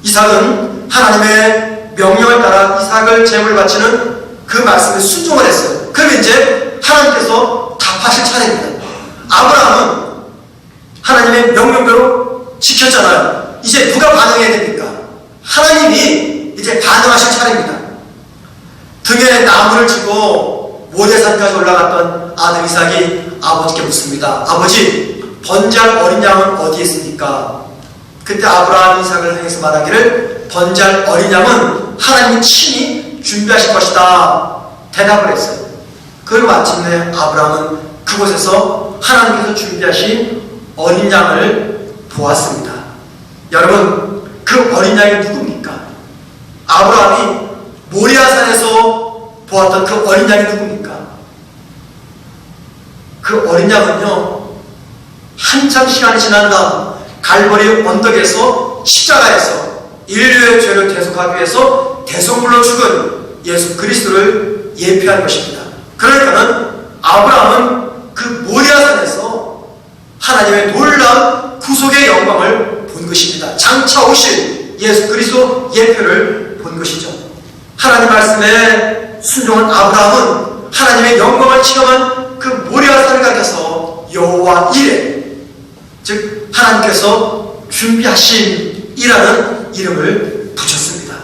이삭은 하나님의 명령을 따라 이삭을 제물로 바치는 그 말씀에 순종을 했어요. 그럼 이제 하나님께서 답하실 차례입니다. 아브라함은 하나님의 명령대로 지켰잖아요. 이제 누가 반응해야 됩니까? 하나님이 이제 반응하실 차례입니다. 등에 나무를 지고 모대산까지 올라갔던 아들 이삭이 아버지께 묻습니다. 아버지, 번제할 어린 양은 어디에 있습니까? 그때 아브라함이 이삭을 향해서 말하기를 번제할 어린 양은 하나님이 친히 준비하실 것이다 대답을 했어요. 그리고 마침내 아브라함은 그곳에서 하나님께서 준비하신 어린 양을 보았습니다. 여러분, 그 어린 양이 누굽니까? 아브라함이 모리아산에서 보았던 그 어린 양이 누굽니까? 그 어린 양은요, 한참 시간이 지난 다음 갈보리 언덕에서 십자가에서 인류의 죄를 대속하기 위해서 대속물로 죽은 예수 그리스도를 예표한 것입니다. 그러니까는 아브라함은 그 모리아산에서 하나님의 놀라운 구속의 영광을 본 것입니다. 장차 오실 예수 그리스도 예표를 본 것이죠. 하나님 말씀에 순종한 아브라함은 하나님의 영광을 체험한 그 모리아산을 가져서 여호와 이레, 즉 하나님께서 준비하신이라는 이름을 붙였습니다.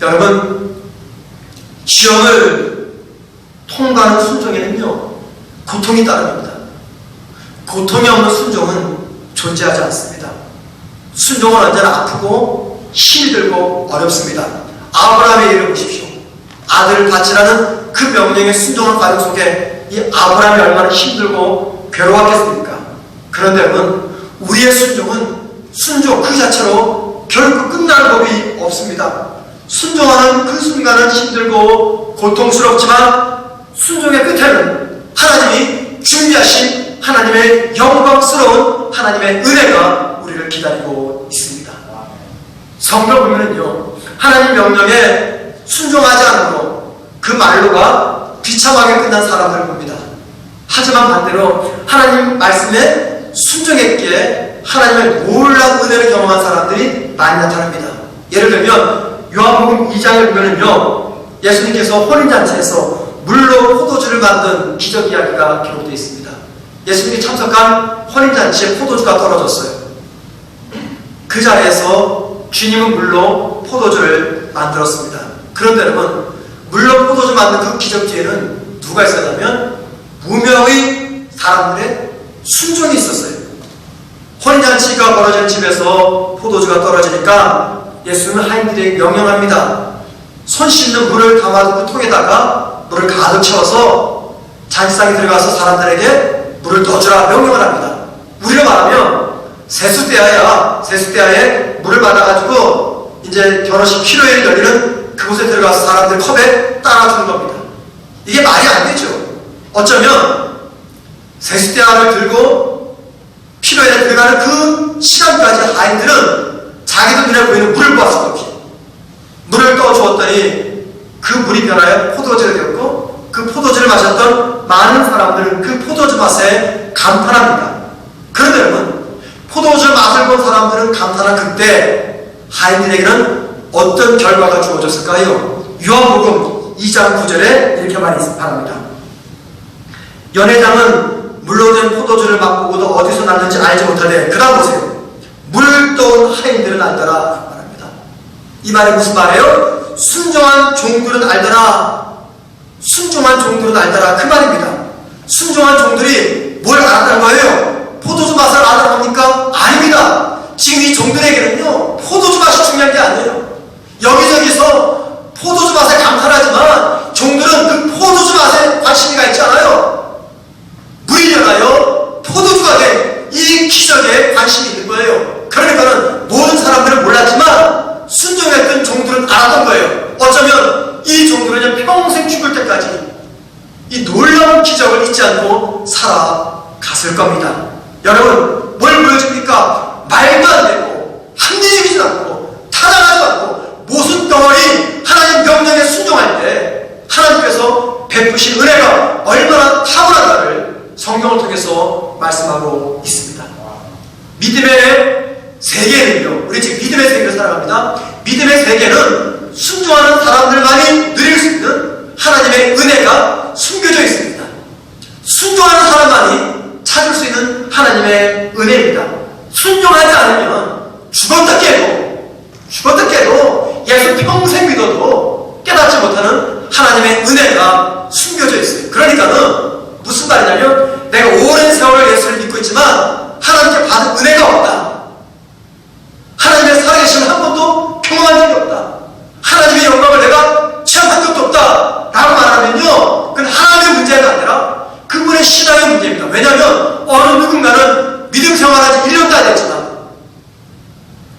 여러분, 시험을 통과하는 순종에는요, 고통이 따릅니다. 고통이 없는 순종은 존재하지 않습니다. 순종은 언제나 아프고 힘이 들고 어렵습니다. 아브라함의 일을 보십시오. 아들을 바치라는 그 명령에 순종한 과정 속에 이 아브라함이 얼마나 힘들고 괴로웠겠습니까? 그런데 여러분, 우리의 순종 그 자체로 결코 끝나는 법이 없습니다. 순종하는 그 순간은 힘들고 고통스럽지만 순종의 끝에는 하나님이 준비하신 하나님의 영광스러운 하나님의 은혜가 우리를 기다리고 있습니다. 성경 보면은요, 하나님 명령에 순종하지 않으므로 그 말로가 비참하게 끝난 사람들을 봅니다. 하지만 반대로 하나님 말씀에 순종했기에 하나님의 놀라운 은혜를 경험한 사람들이 많이 나타납니다. 예를 들면 요한복음 2장을 보면은요, 예수님께서 혼인잔치에서 물로 포도주를 만든 기적 이야기가 기록되어 있습니다. 예수님이 참석한 혼인잔치에 포도주가 떨어졌어요. 그 자리에서 주님은 물로 포도주를 만들었습니다. 그런데 여러분, 물로 포도주 만든 그 기적 뒤에는 누가 있었냐면 무명의 사람들의 순종이 있었어요. 혼인잔치가 벌어진 집에서 포도주가 떨어지니까 예수님은 하인들에게 명령합니다. 손 씻는 물을 담아둔 그 통에다가 물을 가득 채워서 잔치상에 들어가서 사람들에게 물을 떠주라 명령을 합니다. 우리로 말하면 세숫대야에 물을 받아가지고 이제 결혼식披露宴이 열리는 그곳에 들어가서 사람들 컵에 따라주는 겁니다. 이게 말이 안 되죠. 어쩌면 세숫대야를 들고披露宴에 들어가는 그 시간까지 하인들은 자기도 눈에 보이는 물을 보았을 겁니다. 물을 떠주었더니 그 물이 변하여 포도주가 되었고, 그 포도주를 마셨던 많은 사람들은 그 포도주 맛에 감탄합니다. 그런데 여러분, 포도주 맛을 본 사람들은 감탄한 그때 하인들에게는 어떤 결과가 주어졌을까요? 요한복음 2장 9절에 이렇게 말합니다. 연회장은 물로 된 포도주를 맛보고도 어디서 났는지 알지 못하되, 그 다음 보세요. 물을 떠온 하인들은 알더라 말합니다. 이 말이 무슨 말이에요? 순종한 종들은 알더라. 순종한 종들은 알더라, 그 말입니다. 순종한 종들이 뭘 알았다는 거예요? 포도주 맛을 알아는 겁니까? 아닙니다. 지금 이 종들에게는요, 포도주 맛이 중요한 게 아니에요. 여기저기서 포도주 맛에 감탄하지만 종들은 그 포도주 맛에 관심이가 있잖아요. 물이 변하여 포도주가 된 이 기적에 관심이 있는 거예요. 그러니까는 모든 사람들은 몰랐지만 순종했던 종들은 알았던 거예요. 어쩌면 이 종들은 평생 죽을 때까지 이 놀라운 기적을 잊지 않고 살아갔을 겁니다. 여러분, 뭘 보여줍니까? 말도 안 되고 합리적이지 않고 타당하지 않고 모순 덩어리 하나님 명령에 순종할 때 하나님께서 베푸신 은혜가 얼마나 탁월한가를 성경을 통해서 말씀하고 있습니다. 믿음의 세계는요, 우리 지금 믿음의 세계를 살아갑니다. 믿음의 세계는 순종하는 사람들만이 누릴 수 있는 하나님의 은혜가 숨겨져 있습니다. 순종하는 사람만이 찾을 수 있는 하나님의 은혜입니다. 순종하지 않으면 죽었다 깨도 예수 평생 믿어도 깨닫지 못하는 하나님의 은혜가 숨겨져 있어요. 그러니까는 무슨 말이냐면, 내가 오랜 세월을 예수를 믿고 있지만 하나님께 받은 은혜가 없다. 하나님의 살아계심을 한 번도 경험한 적이 없다. 하나님의 영광을 내가 체험한 적도 없다 라고 말하면요, 그건 하나님의 문제가 아니라 그분의 신앙의 문제입니다. 왜냐하면 어느 누군가는 믿음 생활한 지 1년도 안 됐지만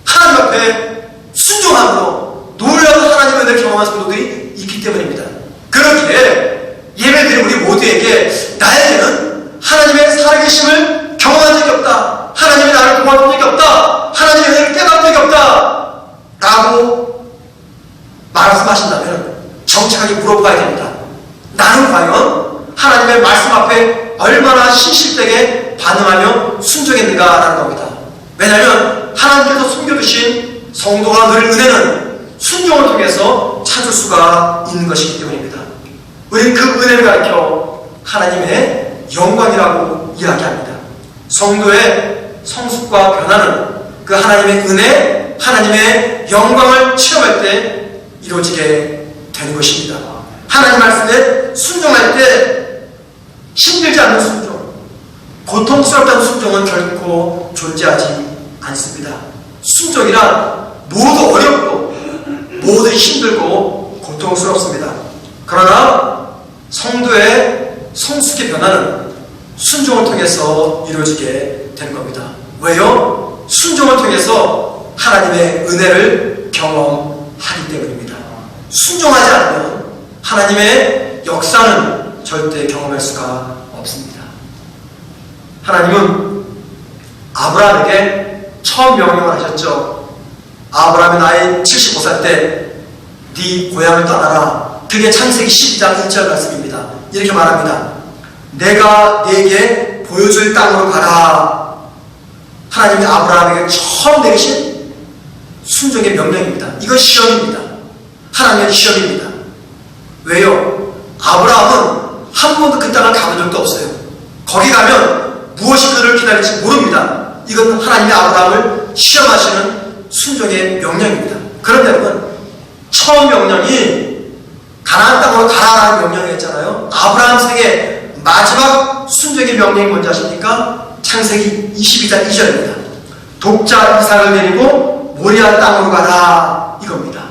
하나님 앞에 순종함으로 놀라운 하나님의 은혜를 경험한 성도들이 있기 때문입니다. 그렇기에 예배드린 우리 모두에게 나에게는 하나님의 살아계심을 경험한 적이 없다, 하나님이 나를 도와준 적이 없다, 하나님의 은혜를 깨달은 적이 없다 라고 말씀하신다면 정직하게 물어봐야 됩니다. 나는 과연 하나님의 말씀 앞에 얼마나 신실되게 반응하며 순종했는가라는 겁니다. 왜냐하면 하나님께서 숨겨두신 성도가 누릴 은혜는 순종을 통해서 찾을 수가 있는 것이기 때문입니다. 우리는 그 은혜를 가리켜 하나님의 영광이라고 이야기합니다. 성도의 성숙과 변화는 그 하나님의 은혜, 하나님의 영광을 체험할 때 이루어지게 되는 것입니다. 하나님 말씀에 순종할 때 힘들지 않는 순종, 고통스럽다는 순종은 결코 존재하지 않습니다. 순종이란 모두 어렵고 모두 힘들고 고통스럽습니다. 그러나 성도의 성숙의 변화는 순종을 통해서 이루어지게 될 겁니다. 왜요? 순종을 통해서 하나님의 은혜를 경험하기 때문입니다. 순종하지 않으면 하나님의 역사는 절대 경험할 수가 없습니다. 하나님은 아브라함에게 처음 명령을 하셨죠. 아브라함이 나이 75살 때 네 고향을 떠나라. 그게 창세기 12장 1절 말씀입니다. 이렇게 말합니다. 내가 네게 보여줄 땅으로 가라. 하나님이 아브라함에게 처음 내리신 순종의 명령입니다. 이건 시험입니다. 하나님의 시험입니다. 왜요? 아브라함은 한 번도 그 땅을 가본 적도 없어요. 거기 가면 무엇이 그를 기다릴지 모릅니다. 이건 하나님의 아브라함을 시험하시는 순종의 명령입니다. 그런데 여러분, 처음 명령이 가나안 땅으로 가라라는 명령이었잖아요. 아브라함 생애 마지막 순종의 명령이 뭔지 아십니까? 창세기 22장 2절입니다. 독자 이삭을 데리고 모리아 땅으로 가라, 이겁니다.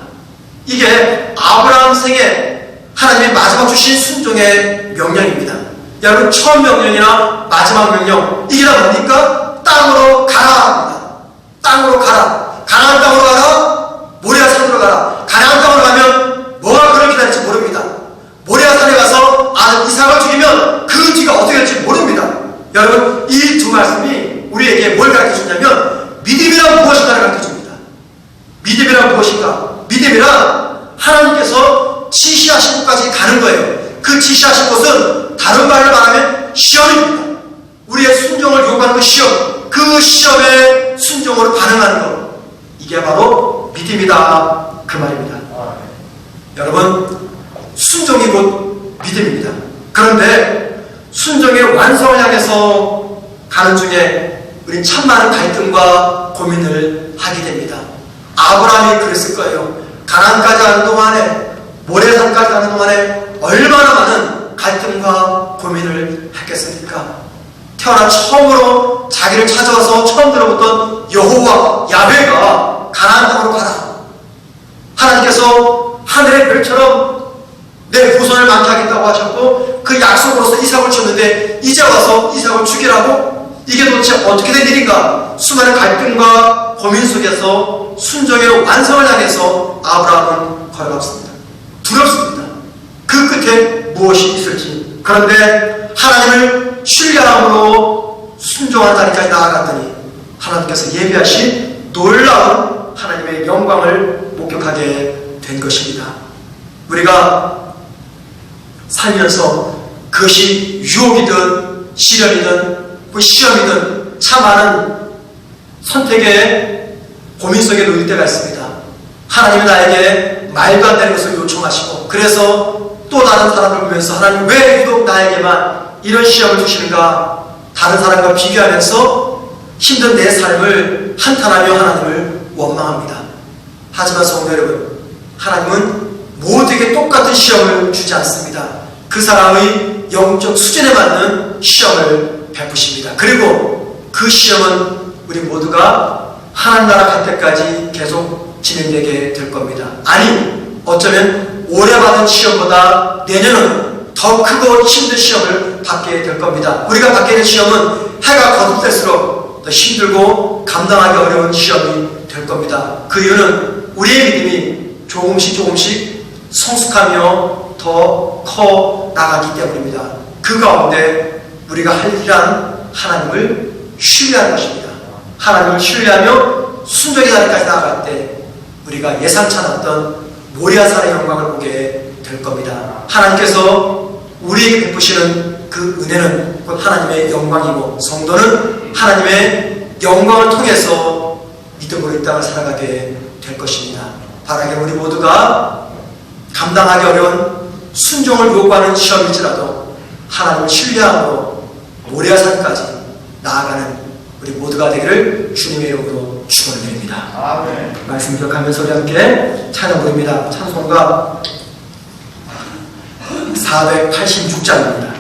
이게 아브라함 생애 하나님의 마지막 주신 순종의 명령입니다. 여러분, 처음 명령이나 마지막 명령, 이게 다 뭡니까? 땅으로 가라. 땅으로 가라. 가나안 땅으로 가라. 모리아 산으로 가라. 가나안 땅으로 가면 뭐가 그를 기다릴지 모릅니다. 모리아 산에 가서 아들 이삭을 죽이면 그 뒤가 어떻게 될지 모릅니다. 여러분, 이 두 말씀이 우리에게 뭘 가르쳐주냐면 믿음이란 무엇인가를 가르쳐줍니다. 믿음이란 무엇인가? 믿음이란 하나님께서 지시하신 곳까지 가는 거예요. 그 지시하신 곳은 다른 말로 말하면 시험입니다. 우리의 순종을 요구하는 그 시험, 그 시험에 순종으로 반응하는 것, 이게 바로 믿음이다, 그 말입니다. 여러분, 순종이 곧 믿음입니다. 그런데 순종의 완성을 향해서 가는 중에 우린 참 많은 갈등과 고민을 하게 됩니다. 아브라함이 그랬을 거예요. 가나안까지 가는 동안에, 모레산까지 가는 동안에 얼마나 많은 갈등과 고민을 했겠습니까? 태어나 처음으로 자기를 찾아와서 처음 들어봤던 여호와 야훼가 가나안 땅으로 가라. 하나님께서 하늘의 별처럼 내 후손을 많게 하겠다고 하셨고 그 약속으로서 이삭을 줬는데 이제 와서 이삭을 죽이라고? 이게 도대체 어떻게 된 일인가? 수많은 갈등과 고민 속에서 순종의 완성을 향해서 아브라함은 걸어갔습니다. 두렵습니다. 그 끝에 무엇이 있을지. 그런데 하나님을 신뢰함으로 순종한 자리까지 나아갔더니 하나님께서 예비하신 놀라운 하나님의 영광을 목격하게 된 것입니다. 우리가 살면서 그것이 유혹이든 시련이든 시험이든 참 많은 선택의 고민 속에 놓일 때가 있습니다. 하나님이 나에게 말도 안 되는 것을 요청하시고 그래서 또 다른 사람을 보면서 하나님 왜 유독 나에게만 이런 시험을 주시는가, 다른 사람과 비교하면서 힘든 내 삶을 한탄하며 하나님을 원망합니다. 하지만 성도 여러분, 하나님은 모두에게 똑같은 시험을 주지 않습니다. 그 사람의 영적 수준에 맞는 시험을 베푸십니다. 그리고 그 시험은 우리 모두가 하나님 나라 갈 때까지 계속 진행되게 될 겁니다. 아니, 어쩌면 올해 받은 시험보다 내년은 더 크고 힘든 시험을 받게 될 겁니다. 우리가 받게 될 시험은 해가 거듭될수록 더 힘들고 감당하기 어려운 시험이 될 겁니다. 그 이유는 우리의 믿음이 조금씩 성숙하며 더 커 나가기 때문입니다. 그 가운데 우리가 할 일은 하나님을 신뢰하는 것입니다. 하나님을 신뢰하며 순종의 자리까지 나아갈 때 우리가 예상치 않았던 모리아산의 영광을 보게 될 겁니다. 하나님께서 우리에게 베푸시는 그 은혜는 곧 하나님의 영광이고 성도는 하나님의 영광을 통해서 믿음으로 이 땅을 살아가게 될 것입니다. 바라게 우리 모두가 감당하기 어려운 순종을 요구하는 시험일지라도 하나님을 신뢰함으로 모리아산까지 나아가는 우리 모두가 되기를 주님의 이름으로 축원드립니다. 아멘. 말씀 기억하면서 우리 함께 찬양 부릅니다. 찬송가 486장입니다.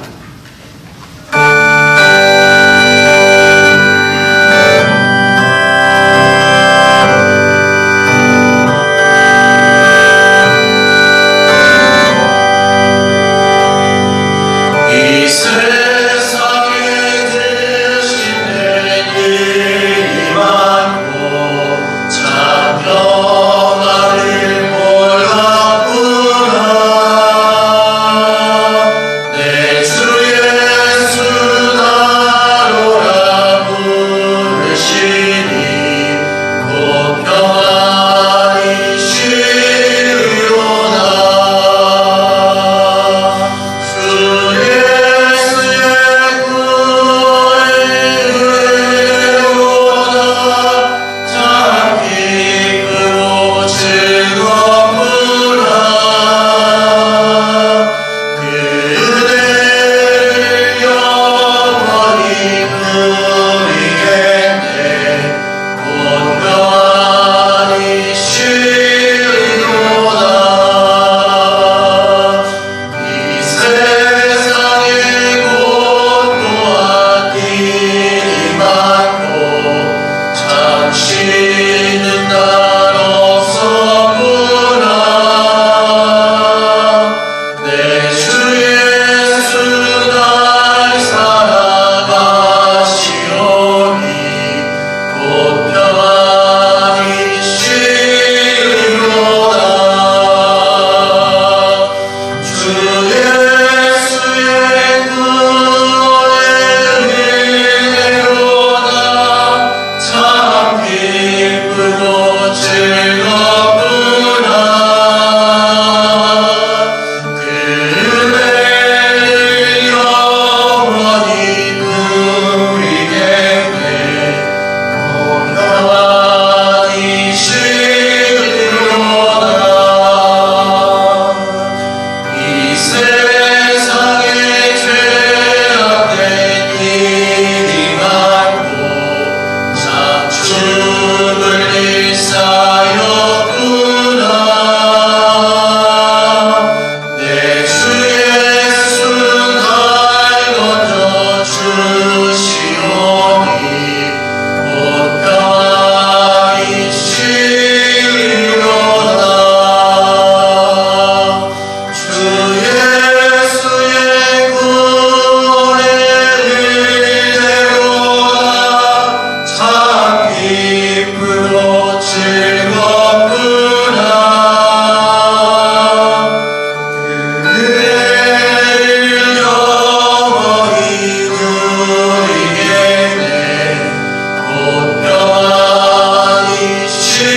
기쁘고 즐겁구나. 그를 영원히 누리겠네. 건강한 이 시로다. 이 세상에 죄악된 일이 많고 죽을 일사였구나. 내 주 예수 날 건져 주시오니 온가이시로다. 주 예수의 구원의 은혜로다. 참 기쁘고 즐겁구나. 그를 영원히 누리겠네. 온전히 시로다.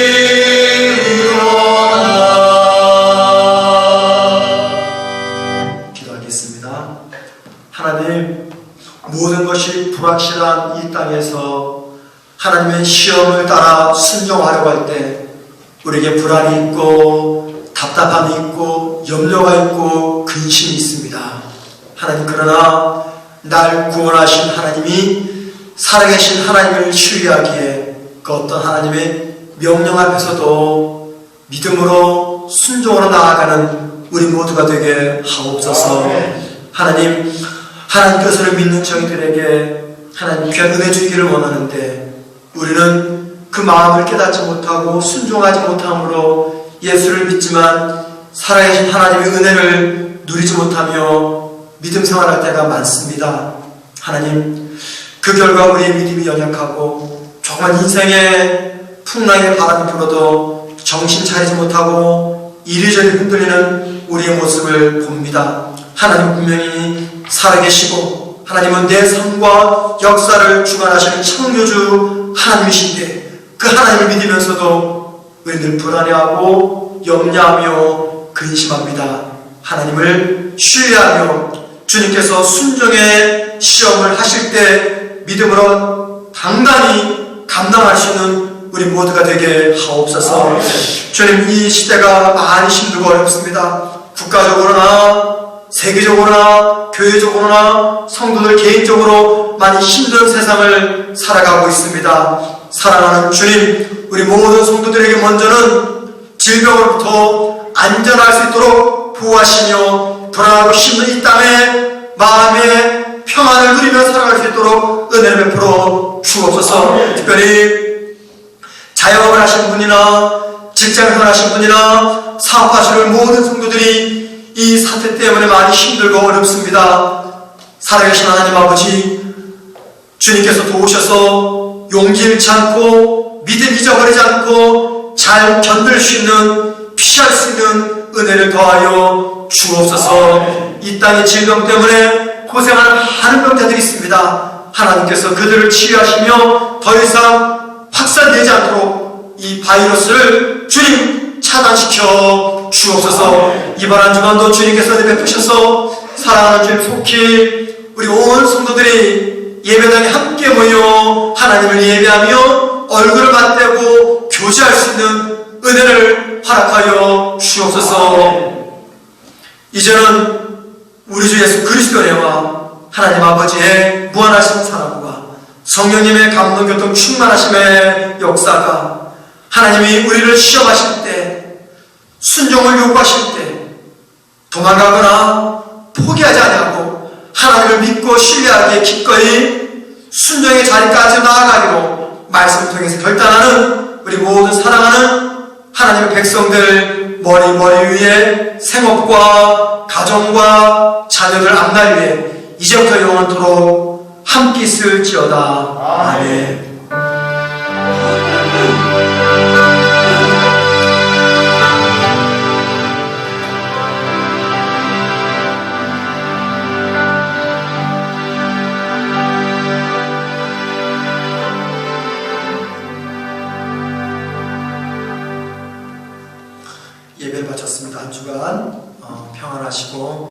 기도하겠습니다. 하나님, 모든 것이 불확실한 이 땅에서 하나님의 시험을 따라 순종하려고 할 때 우리에게 불안이 있고 답답함이 있고 염려가 있고 근심이 있습니다. 하나님, 그러나 날 구원하신 하나님이 살아계신 하나님을 신뢰하기에 그 어떤 하나님의 명령 앞에서도 믿음으로 순종으로 나아가는 우리 모두가 되게 하옵소서. 하나님, 하나님께서를 믿는 저희들에게 하나님 귀한 은혜 주기를 원하는데 우리는 그 마음을 깨닫지 못하고 순종하지 못함으로 예수를 믿지만 살아계신 하나님의 은혜를 누리지 못하며 믿음 생활할 때가 많습니다. 하나님, 그 결과 우리의 믿음이 연약하고 조그만 인생에 풍랑의 바람이 불어도 정신 차리지 못하고 이리저리 흔들리는 우리의 모습을 봅니다. 하나님 분명히 살아계시고 하나님은 내 삶과 역사를 주관하시는 창조주 하나님이신데 그 하나님을 믿으면서도 우리는 불안해하고 염려하며 근심합니다. 하나님을 신뢰하며 주님께서 순종의 시험을 하실 때 믿음으로 당당히 감당할 수 있는 우리 모두가 되게 하옵소서. 주님, 이 시대가 많이 힘들고 어렵습니다. 국가적으로나 세계적으로나 교회적으로나 성도들 개인적으로 많이 힘든 세상을 살아가고 있습니다. 사랑하는 주님, 우리 모든 성도들에게 먼저는 질병으로부터 안전할 수 있도록 보호하시며 불안하고 힘든 이 땅에 마음의 평안을 누리며 살아갈 수 있도록 은혜를 베풀어 주옵소서. 특별히 자영업을 하신 분이나 직장생활 하신 분이나 사업하시는 모든 성도들이 이 사태 때문에 많이 힘들고 어렵습니다. 살아계신 하나님 아버지, 주님께서 도우셔서 용기 잃지 않고 믿음 잊어버리지 않고 잘 견딜 수 있는, 피할 수 있는 은혜를 더하여 주옵소서. 이 땅의 질병 때문에 고생하는 많은 병자들이 있습니다. 하나님께서 그들을 치유하시며 더 이상 확산되지 않도록 이 바이러스를 주님 차단시켜 주옵소서. 이번 한 주간도 주님께서 베푸셔서 사랑하는 주님 속히 우리 온 성도들이 예배당에 함께 모여 하나님을 예배하며 얼굴을 맞대고 교제할 수 있는 은혜를 허락하여 주옵소서. 이제는 우리 주 예수 그리스도의 은혜와 하나님 아버지의 무한하신 사랑과 성령님의 감동교통 충만하심의 역사가 하나님이 우리를 시험하실 때, 순종을 요구하실 때 도망가거나 포기하지 아니하고 하나님을 믿고 신뢰하기에 기꺼이 순종의 자리까지 나아가기로 말씀을 통해서 결단하는 우리 모든 사랑하는 하나님의 백성들 머리 위에 생업과 가정과 자녀들 앞날 위에 이제부터 영원토록 함께 있을지어다. 아멘. 예배를 바쳤습니다. 한 주간 평안하시고